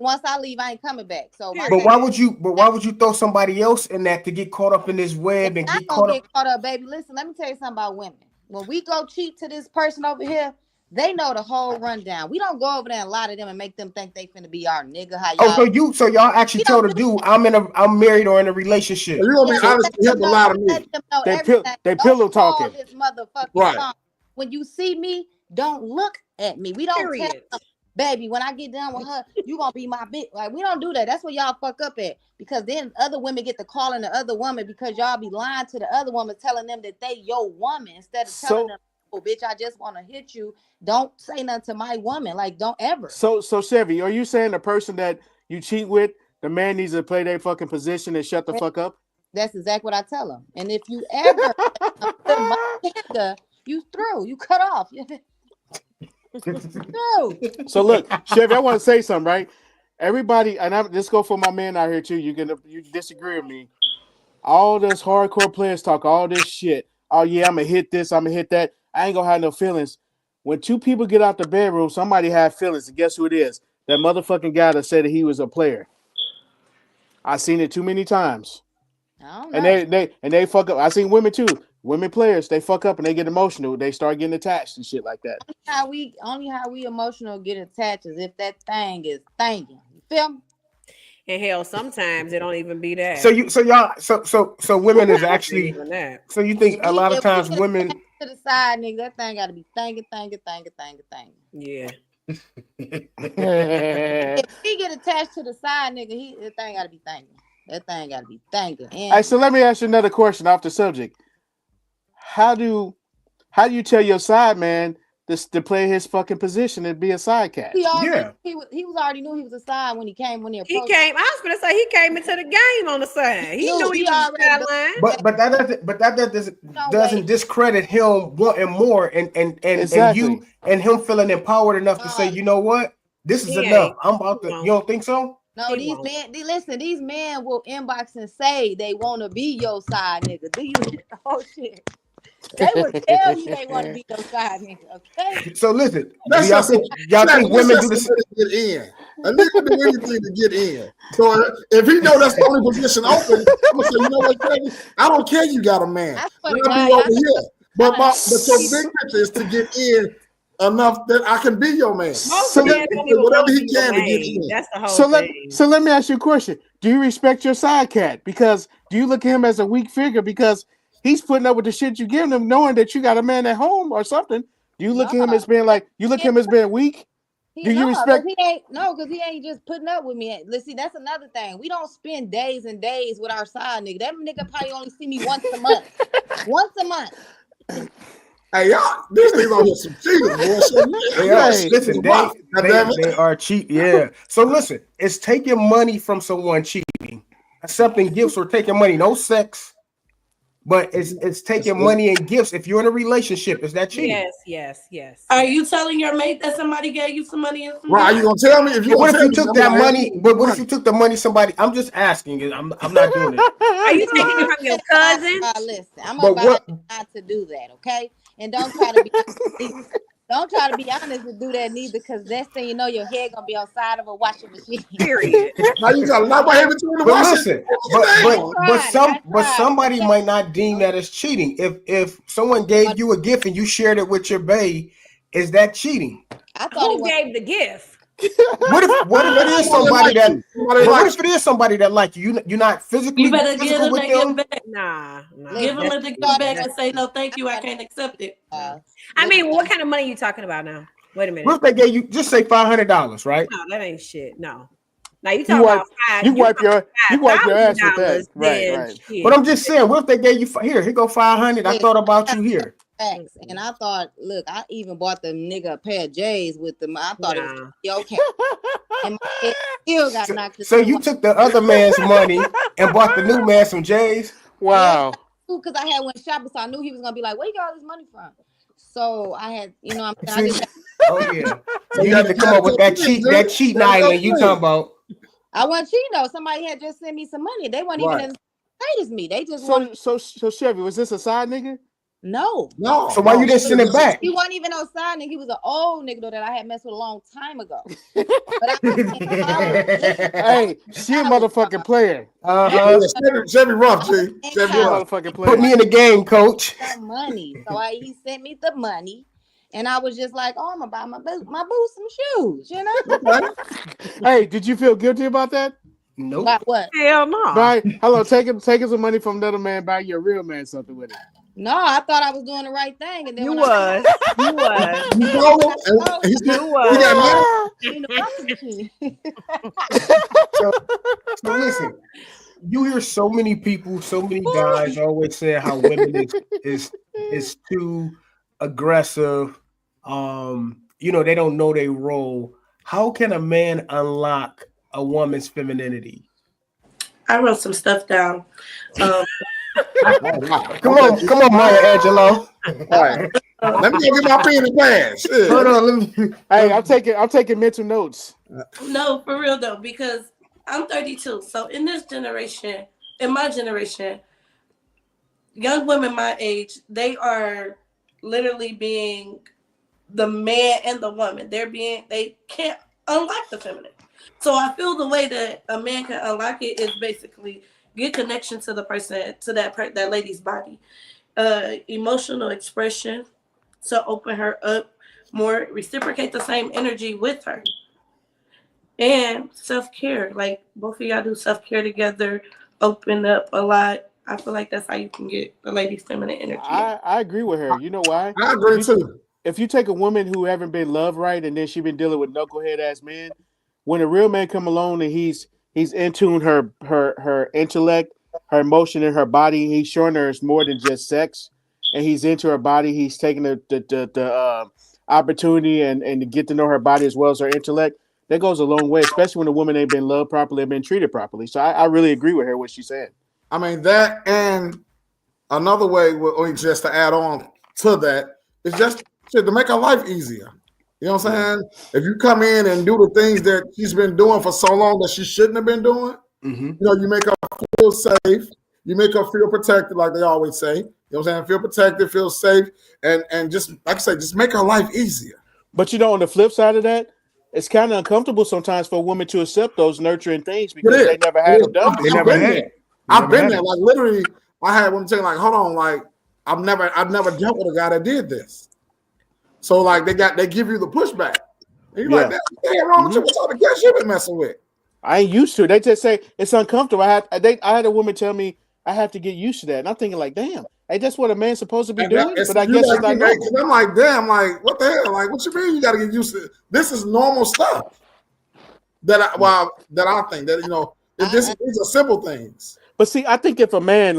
Once I leave, I ain't coming back. So but why would you throw somebody else in that to get caught up in this web and get caught up, baby? Listen, let me tell you something about women. When we go cheat to this person over here, they know the whole rundown. We don't go over there and lie to them and make them think they finna be our nigga. So y'all actually tell the dude I'm married or in a relationship. You're gonna be honest with him a lot of me. They pillow talking. This motherfucking right. When you see me, don't look at me. We don't tell them, baby, when I get done with her, you gonna be my bitch. Like, we don't do that. That's what y'all fuck up at. Because then other women get to calling the other woman because y'all be lying to the other woman, telling them that they your woman instead of telling them, oh, bitch, I just want to hit you. Don't say nothing to my woman. Like, don't ever. So Chevy, are you saying the person that you cheat with, the man needs to play their fucking position and shut the fuck up? That's exactly what I tell them. And if you ever you through, you cut off. So look, Chevy, I want to say something, right? Everybody, and this go for my man out here too. You disagree with me. All those hardcore players talk all this shit. Oh yeah, I'm gonna hit this, I'm gonna hit that. I ain't gonna have no feelings. When two people get out the bedroom, somebody have feelings. And guess who it is? That motherfucking guy that said that he was a player. I seen it too many times. I don't know. And they fuck up. I seen women too. Women players, they fuck up and they get emotional. They start getting attached and shit like that. Only how we emotional get attached is if that thing is thinking. You feel me? And hell, sometimes it don't even be that. So women is actually. Even that. So you think a lot of times women to the side, nigga, that thing gotta be thinking. Yeah. If he get attached to the side, nigga, that thing gotta be thinking. That thing gotta be thinking. Hey, so let me ask you another question off the subject. How do you tell your side man to play his fucking position and be a side cat? He was already knew he was a side when he approached. He came. I was gonna say he came into the game on the side. He knew he was sideline. But that doesn't discredit him wanting more and Exactly. you and him feeling empowered enough to say, you know what, this is enough. I'm about to. You don't think so? No, these men will inbox and say they want to be your side nigga. Do you? Oh shit. They will tell you they want to be your side nigga. Okay. So listen, That's y'all think women do this? To get in. A nigga do anything to get in. So if he know that's the only position open, I'm gonna say, you know what, Kevin? I don't care. You got a man. Let me over here. But your big picture is to get in enough that I can be your man. So whatever he can to get in. That's the whole thing. So let me ask you a question. Do you respect your side cat? Because do you look at him as a weak figure because he's putting up with the shit you give him, knowing that you got a man at home or something? Do you look at him as being weak? Do you respect? Because he ain't just putting up with me. Let's see, that's another thing. We don't spend days and days with our side nigga. That nigga probably only see me once a month. Once a month. Hey, y'all, this nigga on here some cheaters, boy. Listen, they are cheat. Yeah. So listen, it's taking money from someone cheating, accepting gifts or taking money. No sex, but it's taking money and gifts. If you're in a relationship, is that cheating? Yes. Are you telling your mate that somebody gave you some money and some Right, are you gonna tell me if you? What if you took that money? But what if you took the money? Somebody, I'm just asking. I'm not doing it. Are you taking it from your cousin? Listen, I'm about not to do that, okay? And don't try to be honest to do that neither, because next thing you know, your head gonna be on side of a washing machine. Period. Now you got a lot of head between the washing. But somebody might not deem that as cheating. If someone gave you a gift and you shared it with your bae, is that cheating? Who gave the gift? What if it is somebody that? What if it is somebody that like you? You're not physically. You better give them that gift back. Nah. Give them the gift back and say no, thank you. I can't accept it. I mean, what kind of money are you talking about now? Wait a minute. What if they gave you just say $500, right? No, that ain't shit. No. Now you talking about you wipe your ass with that, right? But I'm just saying, what if they gave you here go 500? I thought about you here. Facts. And I thought, look, I even bought the nigga a pair of J's with them. I thought it was okay. And my head still got knocked. So you took the other man's money and bought the new man some J's? Wow. Because I had went shopping, so I knew he was gonna be like, "Where you got all this money from?" So I had, I just. Oh yeah. You need to come up with that cheating island you talking about. I wasn't cheating though. Somebody had just sent me some money. They weren't even as tight as me. They just so Chevy, was this a side nigga? No. So why you didn't send it back? He wasn't even on side nigga. He was an old nigga though that I had messed with a long time ago. But hey, she a motherfucking player. Chevy rough, G. Chevy motherfucking player. Put me in the game, coach. Money. So he sent me the money. And I was just like, oh, I'm gonna buy my boots some shoes, you know? Hey, did you feel guilty about that? Nope. About what? Hell no. Hello, taking some money from another man, buy your real man something with it. No, I thought I was doing the right thing, and then You when was. So listen, you hear so many people, so many guys always saying how women is too aggressive. They don't know their role. How can a man unlock a woman's femininity? I wrote some stuff down. Come on, Maya Angelou. All right. Let me go get my pen and pass. Hold on, Hey, I'm taking mental notes. No, for real though, because I'm 32. So in my generation, young women my age, they are literally being the man and the woman. They can't unlock the feminine. So I feel the way that a man can unlock it is basically get connection to the person, to that lady's body, emotional expression, to open her up more, reciprocate the same energy with her, and self-care. Like both of y'all do self-care together, open up a lot. I feel like that's how you can get the lady's feminine energy. I agree with her. You know why? I agree too. If you take a woman who haven't been loved right, and then she been dealing with knucklehead ass men, when a real man come along and he's in tune her intellect, her emotion, and her body, he's showing her it's more than just sex, and he's into her body. He's taking the opportunity and to get to know her body as well as her intellect. That goes a long way, especially when a woman ain't been loved properly and been treated properly. So I really agree with her what she's saying. I mean, that, and another way, just to add on to that, is just to make her life easier. You know what I'm saying? If you come in and do the things that she's been doing for so long that she shouldn't have been doing, you know, you make her feel safe. You make her feel protected, like they always say. You know what I'm saying? Feel protected, feel safe, and just, like I say, just make her life easier. But, you know, on the flip side of that, it's kind of uncomfortable sometimes for a woman to accept those nurturing things because they never had them done. They never had. I've been there. Like literally, I had one thing like, hold on, like I've never dealt with a guy that did this. So like they give you the pushback. And you're like, that's wrong with you. What type of gas you been messing with? I ain't used to it. They just say it's uncomfortable. I had a woman tell me I have to get used to that. And I'm thinking like, damn, hey, that's what a man's supposed to be doing. But I guess it's not normal. I'm like, damn, like what the hell? Like, what you mean you gotta get used to it? This is normal stuff. That I think that, you know, these are simple things. But see, I think if a man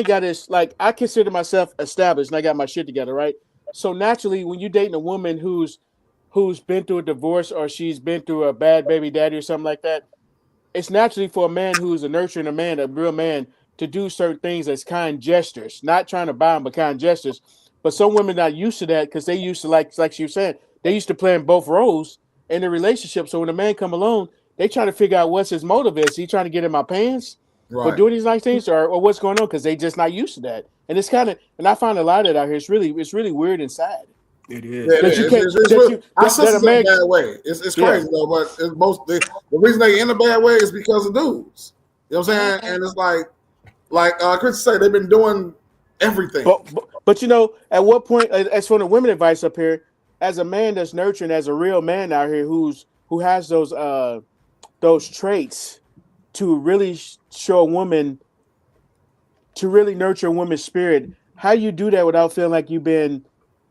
got his, like, I consider myself established and I got my shit together, right? So naturally, when you're dating a woman who's been through a divorce or she's been through a bad baby daddy or something like that, it's naturally for a man who's a nurturing man, a real man, to do certain things as kind gestures, not trying to buy them, but kind gestures. But some women not used to that because they used to, like she was saying, they used to play in both roles in the relationship. So when a man come along, they try to figure out what's his motive is. He trying to get in my pants for doing these nice things, or what's going on, because they just not used to that. And it's kind of, and I find a lot of that out here. It's really weird and sad. It is. I sense it's in a bad way. It's crazy though, but the reason they in a bad way is because of dudes. You know what I'm saying? And it's like Chris said, they've been doing everything. But you know, at what point, as for the women advice up here, as a man that's nurturing, as a real man out here who has those traits to really show a woman, to really nurture a woman's spirit, how you do that without feeling like you've been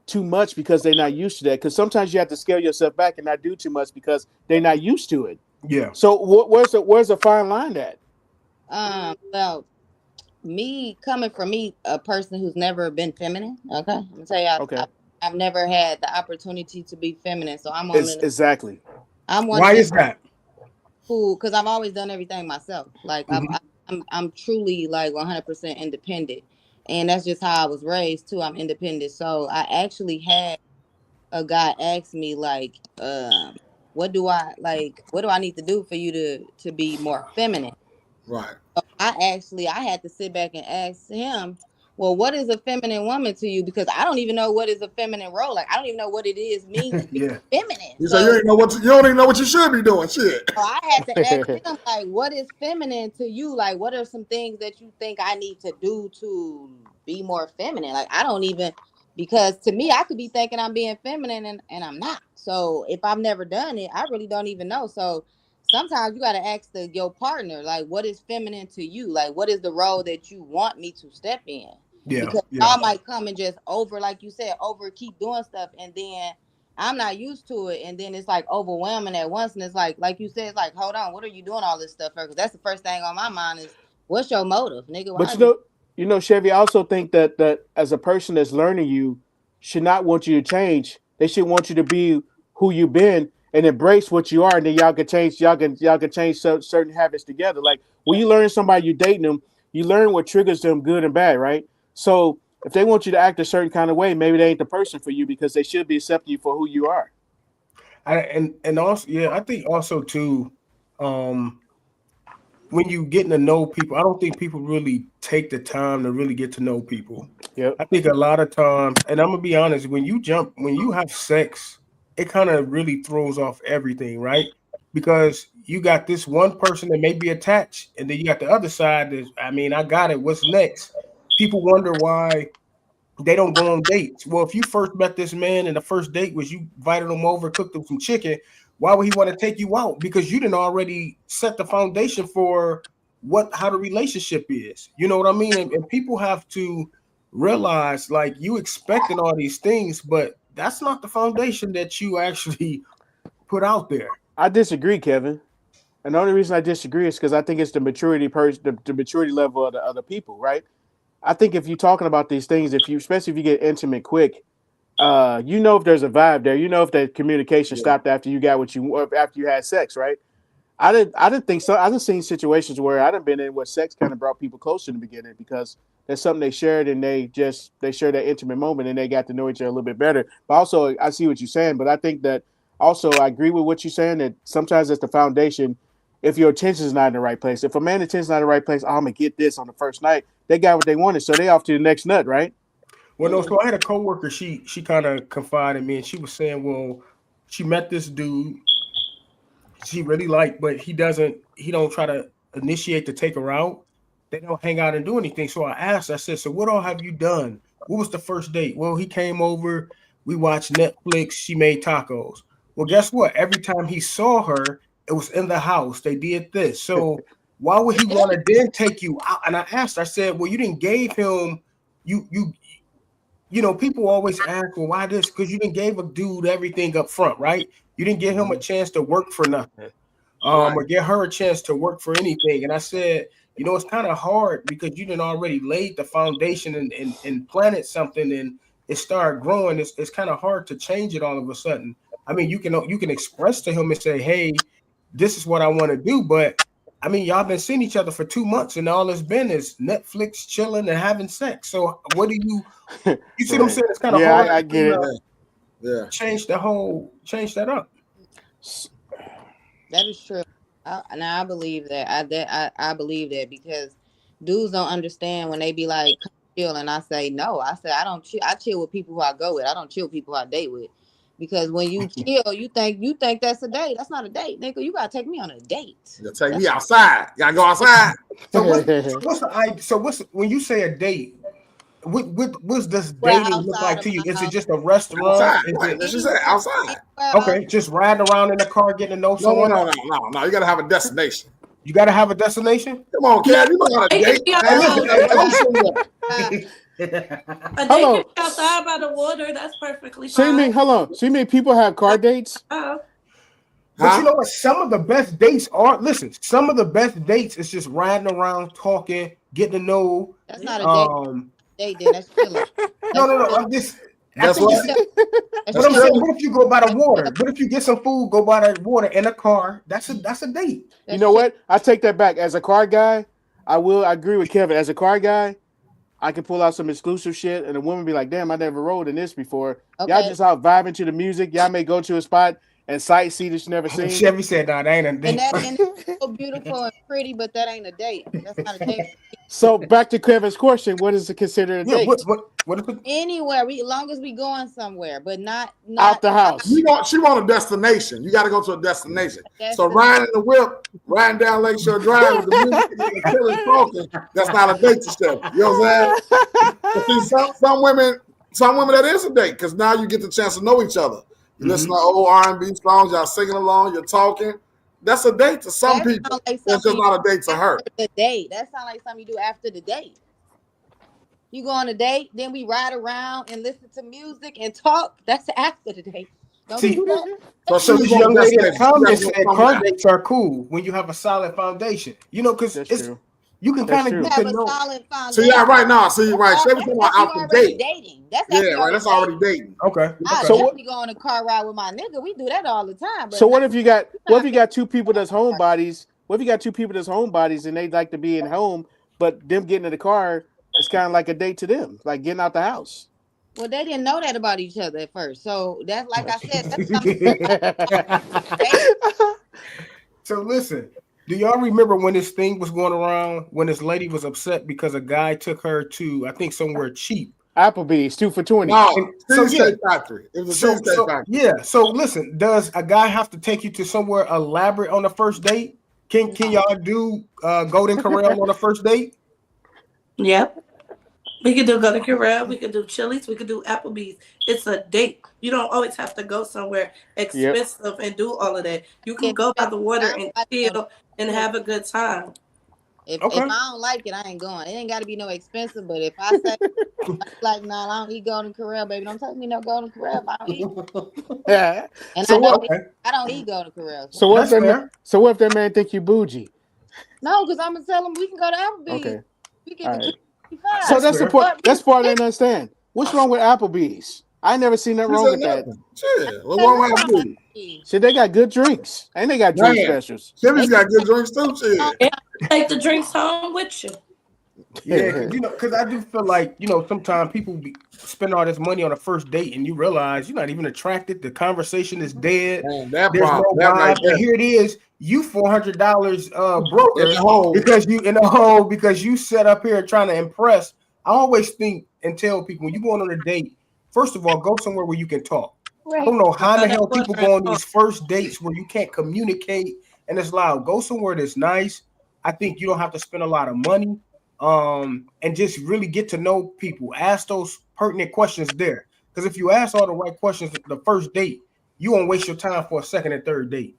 too much because they're not used to that? Because sometimes you have to scale yourself back and not do too much because they're not used to it. Yeah. So where's the fine line at? Well, me coming from me, a person who's never been feminine. Okay, I'm gonna tell you, I've never had the opportunity to be feminine, so I'm on exactly. Why is that? Cool, because I've always done everything myself. Like I'm truly like 100% independent, and that's just how I was raised too. I'm independent, so I actually had a guy ask me like, what do I need to do for you to be more feminine? Right. So I had to sit back and ask him, well, what is a feminine woman to you? Because I don't even know what is a feminine role. Like, I don't even know what it means to be feminine. You say you don't even know what you should be doing. Shit. So I had to ask him, like, what is feminine to you? Like, what are some things that you think I need to do to be more feminine? Like, I don't even, because to me, I could be thinking I'm being feminine and I'm not. So if I've never done it, I really don't even know. So sometimes you got to ask your partner, like, what is feminine to you? Like, what is the role that you want me to step in? Yeah. Because y'all might come and just like you said, keep doing stuff. And then I'm not used to it. And then it's like overwhelming at once. And it's like you said, it's like, hold on, what are you doing all this stuff for? Because that's the first thing on my mind is, what's your motive, nigga? But you know, Chevy, I also think that as a person that's learning, you should not want you to change. They should want you to be who you've been and embrace what you are, and then y'all can change certain habits together. Like when you learn somebody, you're dating them, you learn what triggers them, good and bad, right? So if they want you to act a certain kind of way, maybe they ain't the person for you, because they should be accepting you for who you are. And also, I think also too, when you getting to know people, I don't think people really take the time to really get to know people. Yeah, I think a lot of times, and I'm gonna be honest, when you have sex, it kind of really throws off everything, right? because you got this one person that may be attached, and then you got the other side that, I mean, I got it. What's next? People wonder why they don't go on dates. Well, if you first met this man and the first date was you invited him over, cooked him some chicken, why would he want to take you out? Because you didn't already set the foundation for how the relationship is. You know what I mean? And people have to realize, like, you expecting all these things, but that's not the foundation that you actually put out there. I disagree, Kevin. And the only reason I disagree is because I think it's the maturity the maturity level of the other people, right? I think if you're talking about these things, especially if you get intimate quick, you know if there's a vibe there, you know if that communication stopped after you got after you had sex, right? I didn't think so. I've seen situations where I done been in where sex kind of brought people closer in the beginning because there's something they shared and they shared that intimate moment and they got to know each other a little bit better. But also, I see what you're saying, but I think that also I agree with what you're saying that sometimes it's the foundation. If your attention is not in the right place, if a man's attention is not in the right place, I'm gonna get this on the first night. They got what they wanted, so they off to the next nut, right? Well, no. So I had a coworker. She kind of confided in me, and she was saying, well, she met this dude she really liked, but he don't try to initiate to take her out. They don't hang out and do anything. So I asked, I said, so what all have you done? What was the first date? Well, he came over, we watched Netflix, she made tacos. Well, guess what? Every time he saw her, it was in the house. They did this. So why would he want to then take you out? And I asked, I said, well, you didn't gave him, you know, people always ask, well, why this? Because you didn't gave a dude everything up front, right? You didn't give him a chance to work for nothing, or get her a chance to work for anything. And I said, you know, it's kind of hard because you didn't already laid the foundation and planted something and it started growing. It's kind of hard to change it all of a sudden. I mean, you can express to him and say, hey, this is what I want to do. But I mean, y'all been seeing each other for 2 months and all it's been is Netflix, chilling and having sex. So what do you see what I'm saying? It's kind of hard. I get it. Yeah. Change that up. That is true. I believe that. I believe that because dudes don't understand when they be like, come chill, and I say no. I say I don't chill. I chill with people who I go with. I don't chill with people who I date with. Because when you chill, you think that's a date. That's not a date, nigga. You gotta take me on a date. You take me outside. You gotta go outside. So when you say a date? What's this dating look like to you? Is it just a restaurant? Outside. Let's just say outside. Okay, just riding around in the car, getting to know someone. No. You gotta have a destination. You gotta have a destination. Come on, Cat. You know how to date. A date outside by the water, that's perfectly fine. See me people have car dates. But you know what? Some of the best dates is just riding around, talking, getting to know. That's not a date. That's chilling. No. I'm just. That's what. What if you go by the water? What if you get some food, go by the water in a car? That's a date. You know what? I take that back. As a car guy, I agree with Kevin. As a car guy, I can pull out some exclusive shit, and a woman be like, "Damn, I never rode in this before." Okay. Y'all just out vibing to the music. Y'all may go to a spot and sightsee that you never seen. Chevy said, "No, that ain't a date." And that's so beautiful and pretty, but that ain't a date. That's not a date. So back to Kevin's question: what is considered a date? What is it? Anywhere, long as we going somewhere, but not out the house. She want a destination. You got to go to a destination. So riding the whip, riding down Lakeshore Drive with the music and chilling, talking. That's not a date to stuff. You know what I'm saying? See, some women that is a date because now you get the chance to know each other. You listen to old R&B songs, y'all singing along, you're talking. That's a date to some people. It's just not a date to her. The date. That sounds like something you do after the date. You go on a date, then we ride around and listen to music and talk. That's after the date. Don't do that. So this young lady in the comments said car dates are cool when you have a solid foundation. You know, because you can kind of get to know. So yeah, right now, see, right. So everything out the date. Dating. That's right. That's already dating. Okay. I definitely go on a car ride with my nigga. We do that all the time. So what if you got two people that's homebodies? What if you got two people that's homebodies and they like to be in home, but them getting in the car is kind of like a date to them, like getting out the house. Well, they didn't know that about each other at first. So that's like I said. So listen, do y'all remember when this thing was going around when this lady was upset because a guy took her to, I think, somewhere cheap Applebee's 2 for $20. No, So, Cheesecake Factory. It was a Cheesecake Factory. yeah. So listen, does a guy have to take you to somewhere elaborate on the first date? Can y'all do Golden Corral on the first date? Yep. We could do Golden Corral. We could do Chili's. We could do Applebee's. It's a date. You don't always have to go somewhere expensive and do all of that. You can go by the water and chill and have a good time. If I don't like it, I ain't going. It ain't got to be no expensive. But if I say like, no, I don't eat Golden Corral, baby. Don't take me no Golden Corral. I don't eat. Yeah. And So I don't eat Golden Corral. So what if that man think you bougie? No, because I'm gonna tell him we can go to Applebee's. Okay. We can get So that's the part. That's part I didn't understand. What's wrong with Applebee's? I never seen nothing wrong with that. Shit, what's wrong with Applebee's? Shit, they got good drinks and they got drink specials. Jimmy's got good drinks too. Shit. Take the drinks home with you. Yeah, because I do feel like sometimes people spend all this money on a first date and you realize you're not even attracted. The conversation is dead. Man, There's no vibe. And here it is, you $400 broker because you in a hole because you set up here trying to impress. I always think and tell people when you going on a date, first of all, go somewhere where you can talk. Right. I don't know how the hell people go on these first dates where you can't communicate and it's loud. Go somewhere that's nice. I think you don't have to spend a lot of money. And just really get to know people. Ask those pertinent questions there. Because if you ask all the right questions the first date, you won't waste your time for a second and third date.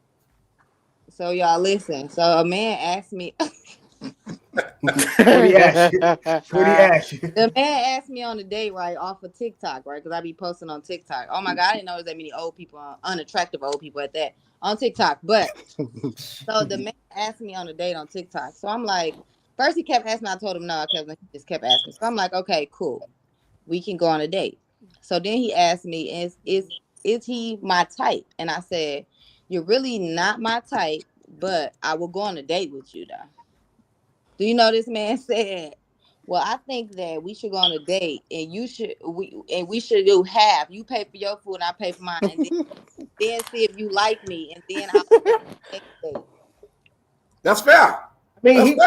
So y'all listen. So a man asked me. What do he ask you? The man asked me on the date, right, off of TikTok, right? Because I be posting on TikTok. Oh my God, I didn't know there's that many old people, unattractive old people at that on TikTok. But so the man asked me on a date on TikTok. So I'm like, first he kept asking me, I told him no, he just kept asking. So I'm like, okay, cool. We can go on a date. So then he asked me, is he my type? And I said, you're really not my type, but I will go on a date with you though. Do you know this man said, well, I think that we should go on a date and we should do half. You pay for your food and I pay for mine. And then see if you like me. And then I'll That's fair. I mean,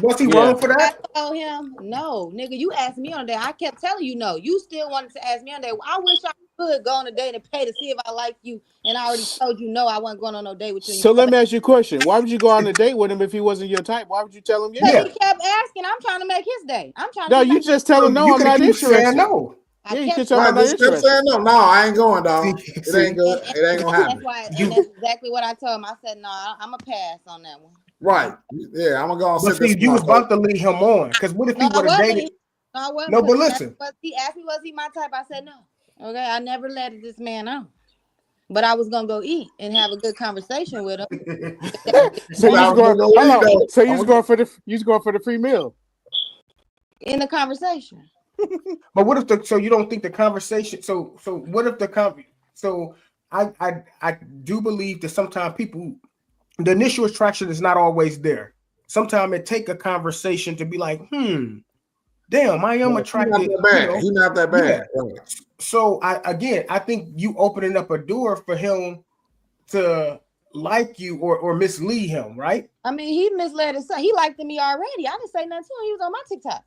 was he wrong for that? I told him, no, nigga, you asked me on a date. I kept telling you no. You still wanted to ask me on a date. I wish I could go on a date and pay to see if I like you. And I already told you no, I wasn't going on no date with you. So let me ask you a question. Why would you go on a date with him if he wasn't your type? Why would you tell him yes? Because he kept asking. I'm trying to make his day. I'm trying to. No, you just tell him no, I'm not interested. No. Yeah, you can tell him I'm not interested. No, I ain't going, dog. It ain't good. It ain't gonna happen. And that's exactly what I told him. I said, no, I'm a pass on that one. Right. Yeah, I'm gonna go and sit this. You was about to lead him on. Because what if he would have dated? No, I wasn't. No, but listen. He asked me, was he my type? I said no. Okay, I never let this man on. But I was gonna go eat and have a good conversation with him. So you was going for the free meal. In the conversation. But what if so you don't think the conversation so what if I do believe that sometimes people the initial attraction is not always there. Sometimes it take a conversation to be like, damn, I am attracted. He's not that bad. Yeah. So I think you opening up a door for him to like you or mislead him, right? I mean, he misled his son. He liked me already. I didn't say nothing to him. He was on my TikTok.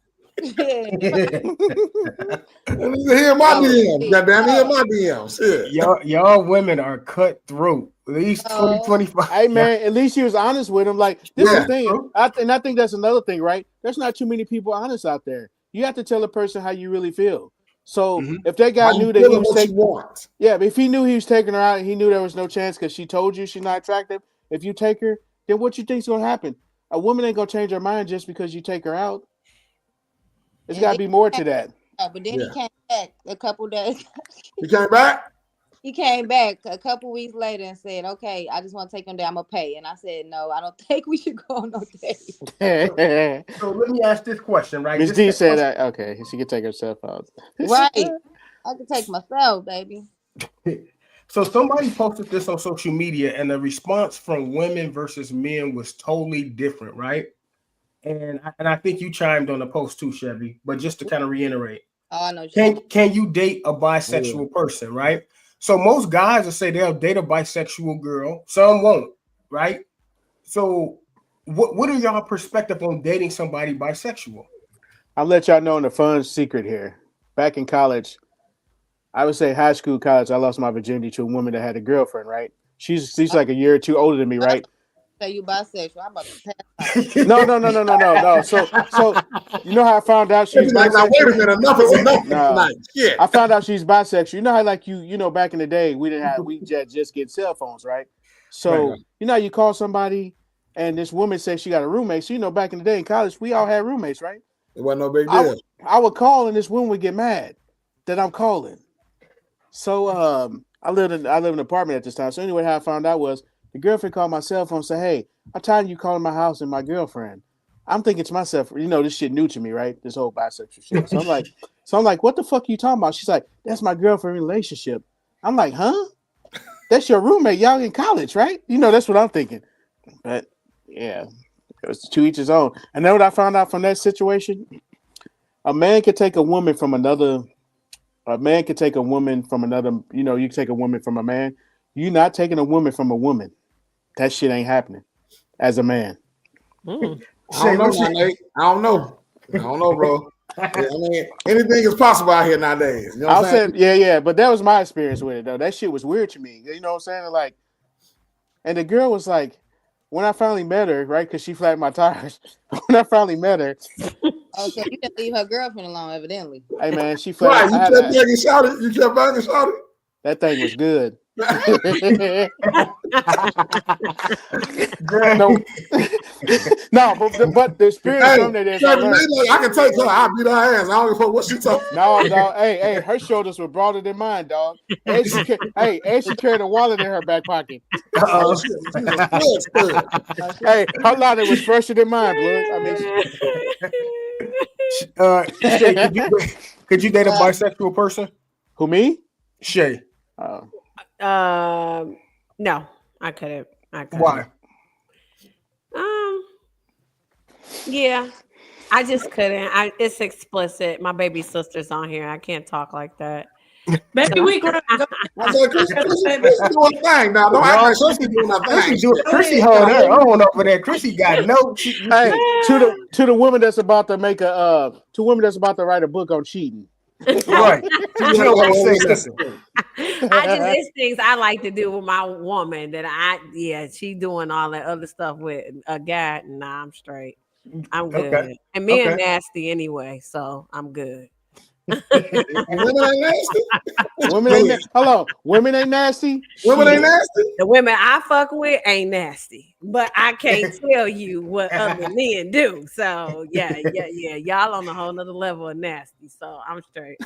Hear my DMs. Goddamn, hear my DMs. Yeah. Y'all women are cutthroat. At least 20-25. Hey man, at least he was honest with him. Like this is the thing. I think that's another thing, right? There's not too many people honest out there. You have to tell a person how you really feel. So if that guy knew that he was taking, but if he knew he was taking her out and he knew there was no chance because she told you she's not attractive, if you take her, then what you think's gonna happen? A woman ain't gonna change her mind just because you take her out. There's got to be more to that. But then he came back a couple days. He came back? He came back a couple weeks later and said, okay, I just want to take him down. I'm going to pay. And I said, no, I don't think we should go on no date. So let me ask this question, right? Ms. D said that, okay, she can take herself out. Right. I can take myself, baby. So somebody posted this on social media and the response from women versus men was totally different, right? And I think you chimed on the post too, Chevy. But just to kind of reiterate, I know. Can you date a bisexual person, right? So most guys will say they'll date a bisexual girl. Some won't, right? So what are y'all perspective on dating somebody bisexual? I'll let y'all know in the fun secret here. back in college, I would say high school, college, I lost my virginity to a woman that had a girlfriend, right? She's like a year or two older than me, right? Say you bisexual. I'm about to pass out. No. So you know how I found out she's Like, now, wait a minute, enough is enough. No. Like, shit. I found out she's bisexual. You know how like you know back in the day we just get cell phones, right? So Right. you know how you call somebody and this woman says she got a roommate. So you know back in the day in college we all had roommates, right? It wasn't no big deal. I would call and this woman would get mad that I'm calling. So I lived in an apartment at this time. So anyway, how I found out was the girlfriend called my cell phone and said, "Hey, I'm tired of you calling my house and my girlfriend." I'm thinking to myself, you know, this shit new to me, right? This whole bisexual shit. So I'm like, what the fuck are you talking about? She's like, that's my girlfriend relationship. I'm like, huh? That's your roommate. Y'all in college, right? You know, that's what I'm thinking. But yeah, it was to each his own. And then what I found out from that situation, a man could take a woman from another. A man could take a woman from another. You know, you can take a woman from a man. You're not taking a woman from a woman. That shit ain't happening. As a man. Mm. I don't know, Nate. I don't know, bro. I mean, anything is possible out here nowadays. You know I'll what I'm say, saying? yeah, but that was my experience with it though. That shit was weird to me. You know what I'm saying? Like, and the girl was like, when I finally met her, right? Because she flattened my tires. When I finally met her, Oh, so you didn't leave her girlfriend alone, evidently. hey man, she Right, flattened. you kept banging shouted. You kept banging shouted. That thing was good. No, but the experience from that is I Kevin, learned. I can take her. I'll beat her ass. I don't give a fuck what she talking. No, dog. Hey, her shoulders were broader than mine, dog. And she carried a wallet in her back pocket. Oh, shit. She was good. Hey, her lighter was fresher than mine, blood. I mean, Shay, could you date a bisexual person? who me? Shay, No, I couldn't. why? Yeah, I just couldn't. It's explicit. My baby sister's on here. I can't talk like that. Baby, we grown. I said, Chrissy doing a thing now. Don't act like Chrissy doing a thing. Chrissy hold her own over there. Chrissy got no. Hey, to the woman that's about to make to women that's about to write a book on cheating. Right. You know what I'm saying? Listen. It's things I like to do with my woman that she doing all that other stuff with a guy. Nah, I'm straight. I'm good. Okay. And men Okay. nasty anyway, so I'm good. Women ain't nasty. Women ain't nasty. Women ain't nasty. The women I fuck with ain't nasty, but I can't tell you what other men do. So yeah. Y'all on a whole nother level of nasty. So I'm straight.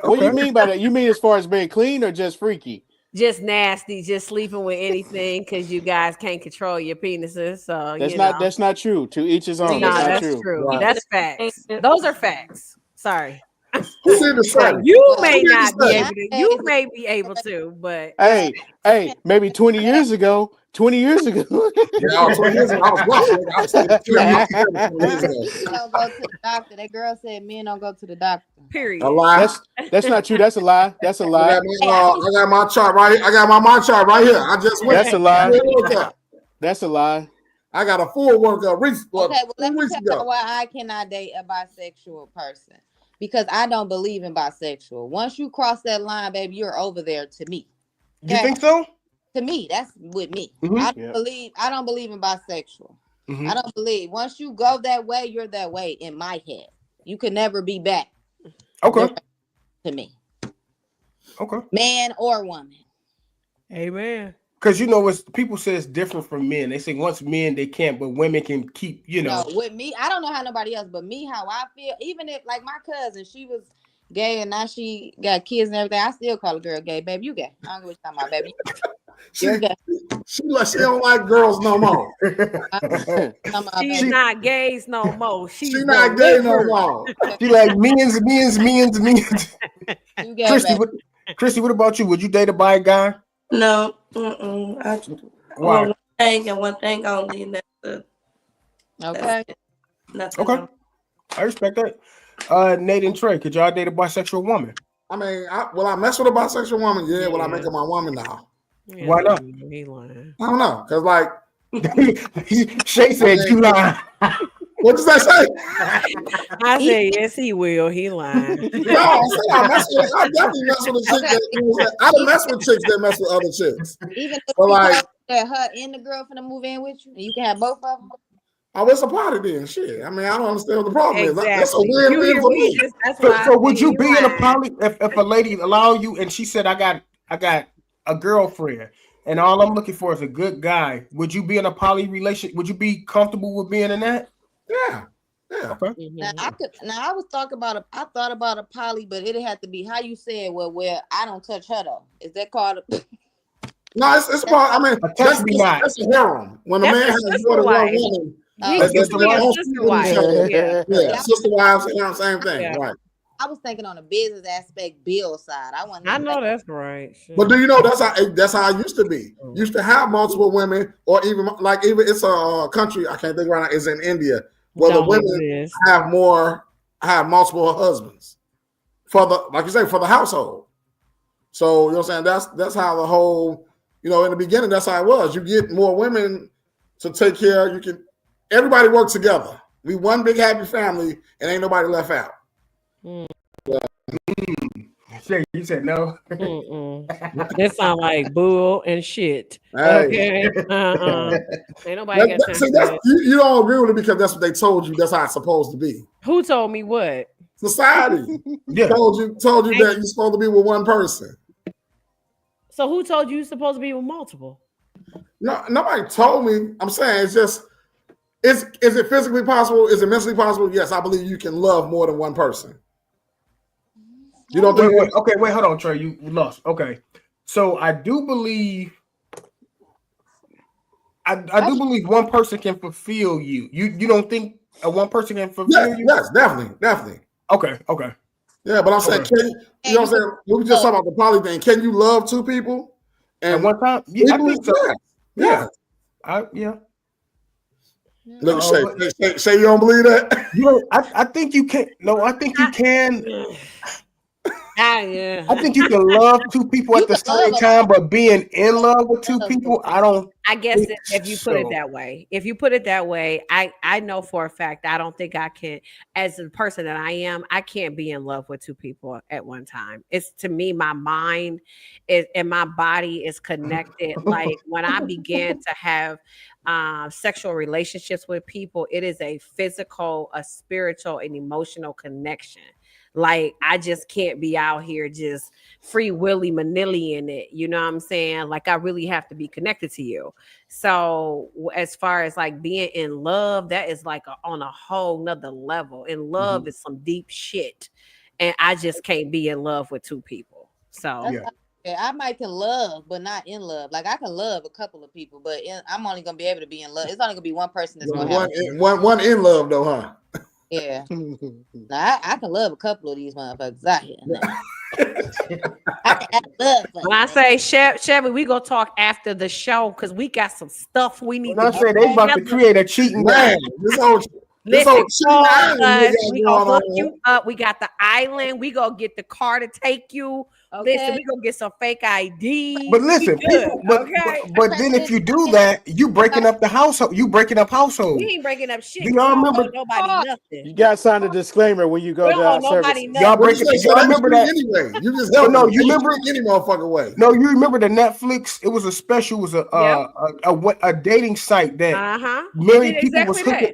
What do you mean by that? You mean as far as being clean or just freaky? Just nasty, just sleeping with anything because you guys can't control your penises. So That's not true. To each his own. No, That's that's not true. Right. That's facts. Those are facts. Sorry. Who did the same? You may Who did not the be same? able to. You may be able to, but Hey, maybe 20 years ago. 20 years ago. Yeah, 20 years ago, I was watching. I was saying, 20 years ago. Men don't go to the doctor. That girl said men don't go to the doctor. period. A lie. That's not true. That's a lie. That's a lie. I got my chart right here. I got my mind chart right here. I just went. That's a lie. Workout. That's a lie. I got a full workout. Okay, well, let 2 me weeks tell you ago. why I cannot date a bisexual person. Because I don't believe in bisexual. Once you cross that line, baby, you're over there to me. You think so? To me, that's with me. Mhm. I don't believe in bisexual. Mhm. I don't believe once you go that way, you're that way in my head. You can never be back Okay. to me. Okay. Man or woman. Amen. Because you know what people say it's different from men. They say once men they can't, but women can keep. No, with me, I don't know how nobody else, but me, how I feel. Even if like my cousin, she was gay and now she got kids and everything, I still call a girl gay. Baby, you gay. I don't know what you're talking about, baby. You're gay. She don't like girls no more. She's not gays no more. She's not gay no more. She like men's. You gay, Christy, baby. Christy, what about you? Would you date a bi guy? No. I Why? want one thing and one thing only. And that's Okay. it. Nothing Okay. else. I respect that. Nate and Trey, could y'all date a bisexual woman? I mean, will I mess with a bisexual woman? Yeah. Will I make her my woman now? Yeah, Why not? he lying. I don't know. Because, like, Shay said you lying. What does that say? I said, yes, he will. He lying. No, I definitely mess with a chick that I done mess with chicks that mess with other chicks. Even if But you like, told that her and the girlfriend to move in with you, and you can have both of them. oh, it's a party then. Shit. I mean, I don't understand what the problem is. That's a Exactly. You win-win hear for me? me. That's why I So would say you he be in a lying. poly if a lady allow you and she said I got a girlfriend and all I'm looking for is a good guy? Would you be in a poly relationship? Would you be comfortable with being in that? Yeah. Yeah. Okay. Now I could. Now I was talking about a. I thought about a poly, but it had to be how you said. Well, where I don't touch her though. Is that called? No, it's about, I mean, Touch me not. that's a harem. When a That's man a has sister more than one wife. woman, He that's used to be a don't sister sleep with each wife. other. Yeah. Yeah, sister wives, you know, same thing, Yeah. right? I was thinking on the business aspect, bill side. I wasn't. I know that's right. Shit. But do you know that's how it used to be? Used to have multiple women, or even it's a country I can't think right now. It's in India where the Don't women exist. have multiple husbands for the, like you say, for the household. So you know what I'm saying? That's how the whole, you know, in the beginning that's how it was. You get more women to take care. Everybody work together. We one big happy family, and ain't nobody left out. Shay, you said no. This sound like bull and shit. Hey. Okay. Ain't nobody got time for that. You don't agree with it because that's what they told you. That's how it's supposed to be. Who told me what? Society Yeah. told you that you're supposed to be with one person. So who told you you're supposed to be with multiple? No, nobody told me. I'm saying it's just, is it physically possible? Is it mentally possible? Yes, I believe you can love more than one person. You don't think? Wait, hold on, Trey. You lost. Okay. So I do believe I do believe one person can fulfill you. You don't think one person can fulfill you? Yes, definitely. Okay. Yeah, but I'm saying, you know what I'm saying? We just talking about the poly thing. Can you love two people At one time? Yeah, I think so. Yeah. Yeah. Look, say you don't believe that? You know, I think you can. No, I think you can. Yeah. I think you can love two people at the same time, but being in love with two people, I don't. I guess if you put it so. that way, I know for a fact I don't think I can, as the person that I am, I can't be in love with two people at one time. It's, to me, my mind is and my body is connected. Like when I began to have sexual relationships with people, it is a physical, a spiritual, and emotional connection. Like I just can't be out here just free willy manilly in it. You know what I'm saying? Like I really have to be connected to you. So as far as like being in love, that is like on a whole nother level. And love is some deep shit. And I just can't be in love with two people. So I might can love, but not in love. Like I can love a couple of people, but I'm only gonna be able to be in love. It's only gonna be one person that's gonna have one in love though, huh? Yeah. Now I can love a couple of these motherfuckers out here. I love them. when I say Chevy, we gonna talk after the show because we got some stuff we need When I to say they about to create a cheating Man, game. Listen, call us. We gonna hook you up. We got the island. We gonna get the car to take you. Okay. Listen, we gonna get some fake ID. But listen, people, but then if you do that, you breaking up the household. You breaking up household. We ain't breaking up shit. Do y'all remember? Nobody nothing. You gotta sign a disclaimer when you go We to don't our owe nobody services. Y'all nothing. breaking. Y'all remember that? Anyway, you just help. No, you remember any motherfucking way. No, you remember the Netflix? It was a special. It was a dating site that married people was hooking.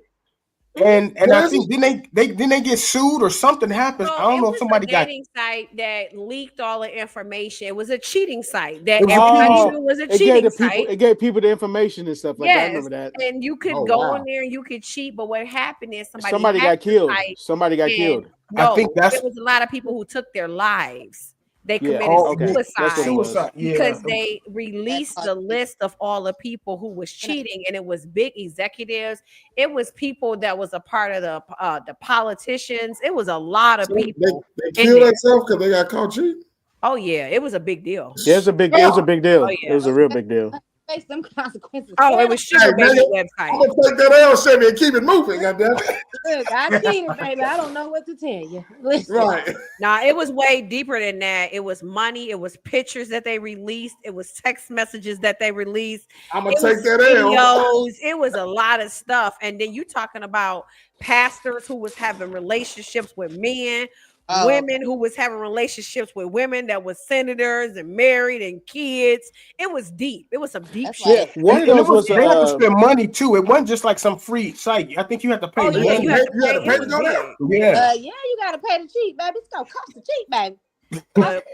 And I think then they get sued or something happens. I don't know if somebody got. It was a dating site that leaked all the information. It was a cheating site that everybody knew was a cheating site. It gave people the information and stuff like that. I remember that. And you could go in there and you could cheat, but what happened is somebody got killed. Somebody got killed. No, I think there was a lot of people who took their lives. They committed suicide because they released the list of all the people who was cheating, and it was big executives. It was people that was a part of the politicians. It was a lot of people. They killed themselves because they got caught cheating. Oh yeah, it was a big deal. Yeah, it was a big deal. Oh, yeah. It was a real big deal. face them consequences. Oh, it was Sugar Hey, Baby nigga, website. I'm gonna take that L, Chevy, and keep it moving. Goddamn it. Look, I cheated, baby. I don't know what to tell you. Listen, Right. Nah, it was way deeper than that. It was money. It was pictures that they released. It was text messages that they released. I'm gonna It take was that L. videos. It was a lot of stuff. And then you talking about pastors who was having relationships with men, Oh. women who was having relationships with women that was senators and married and kids. It was deep. It was some deep That's shit. Yeah, one of those was they had to spend money too. It wasn't just like some free site. I think you had to pay Oh money. yeah, you had to You had to pay. pay It to was go there? big. Yeah. yeah, you gotta pay to cheat, baby. It's gonna cost to cheat, baby.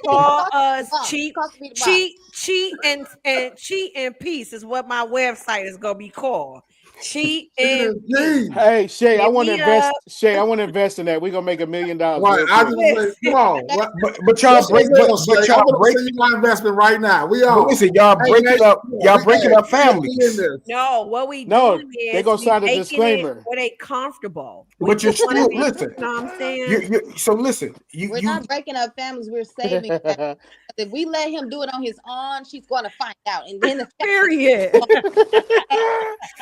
Call us Boss, cheat, cost to be the boss. cheat and peace is what my website is gonna be called. Cheat and Indeed. Hey Shay, I Hit want to me invest. up. Shay, I want to invest in that. We're gonna make $1 million. Right. real I quick. just say, come on. What? But y'all break I'm y'all gonna break send you my investment right now. We but all. listen, y'all Hey, breaking man, up y'all we breaking got- up families. we in this. No, what we No, doing they is gonna we sign a making disclaimer. it where they comfortable. But you're just wanna still be- listen. You know what I'm saying? So listen, We're not breaking up families. We're saving. families. If we let him do it on his own, she's going to find out, and then Period.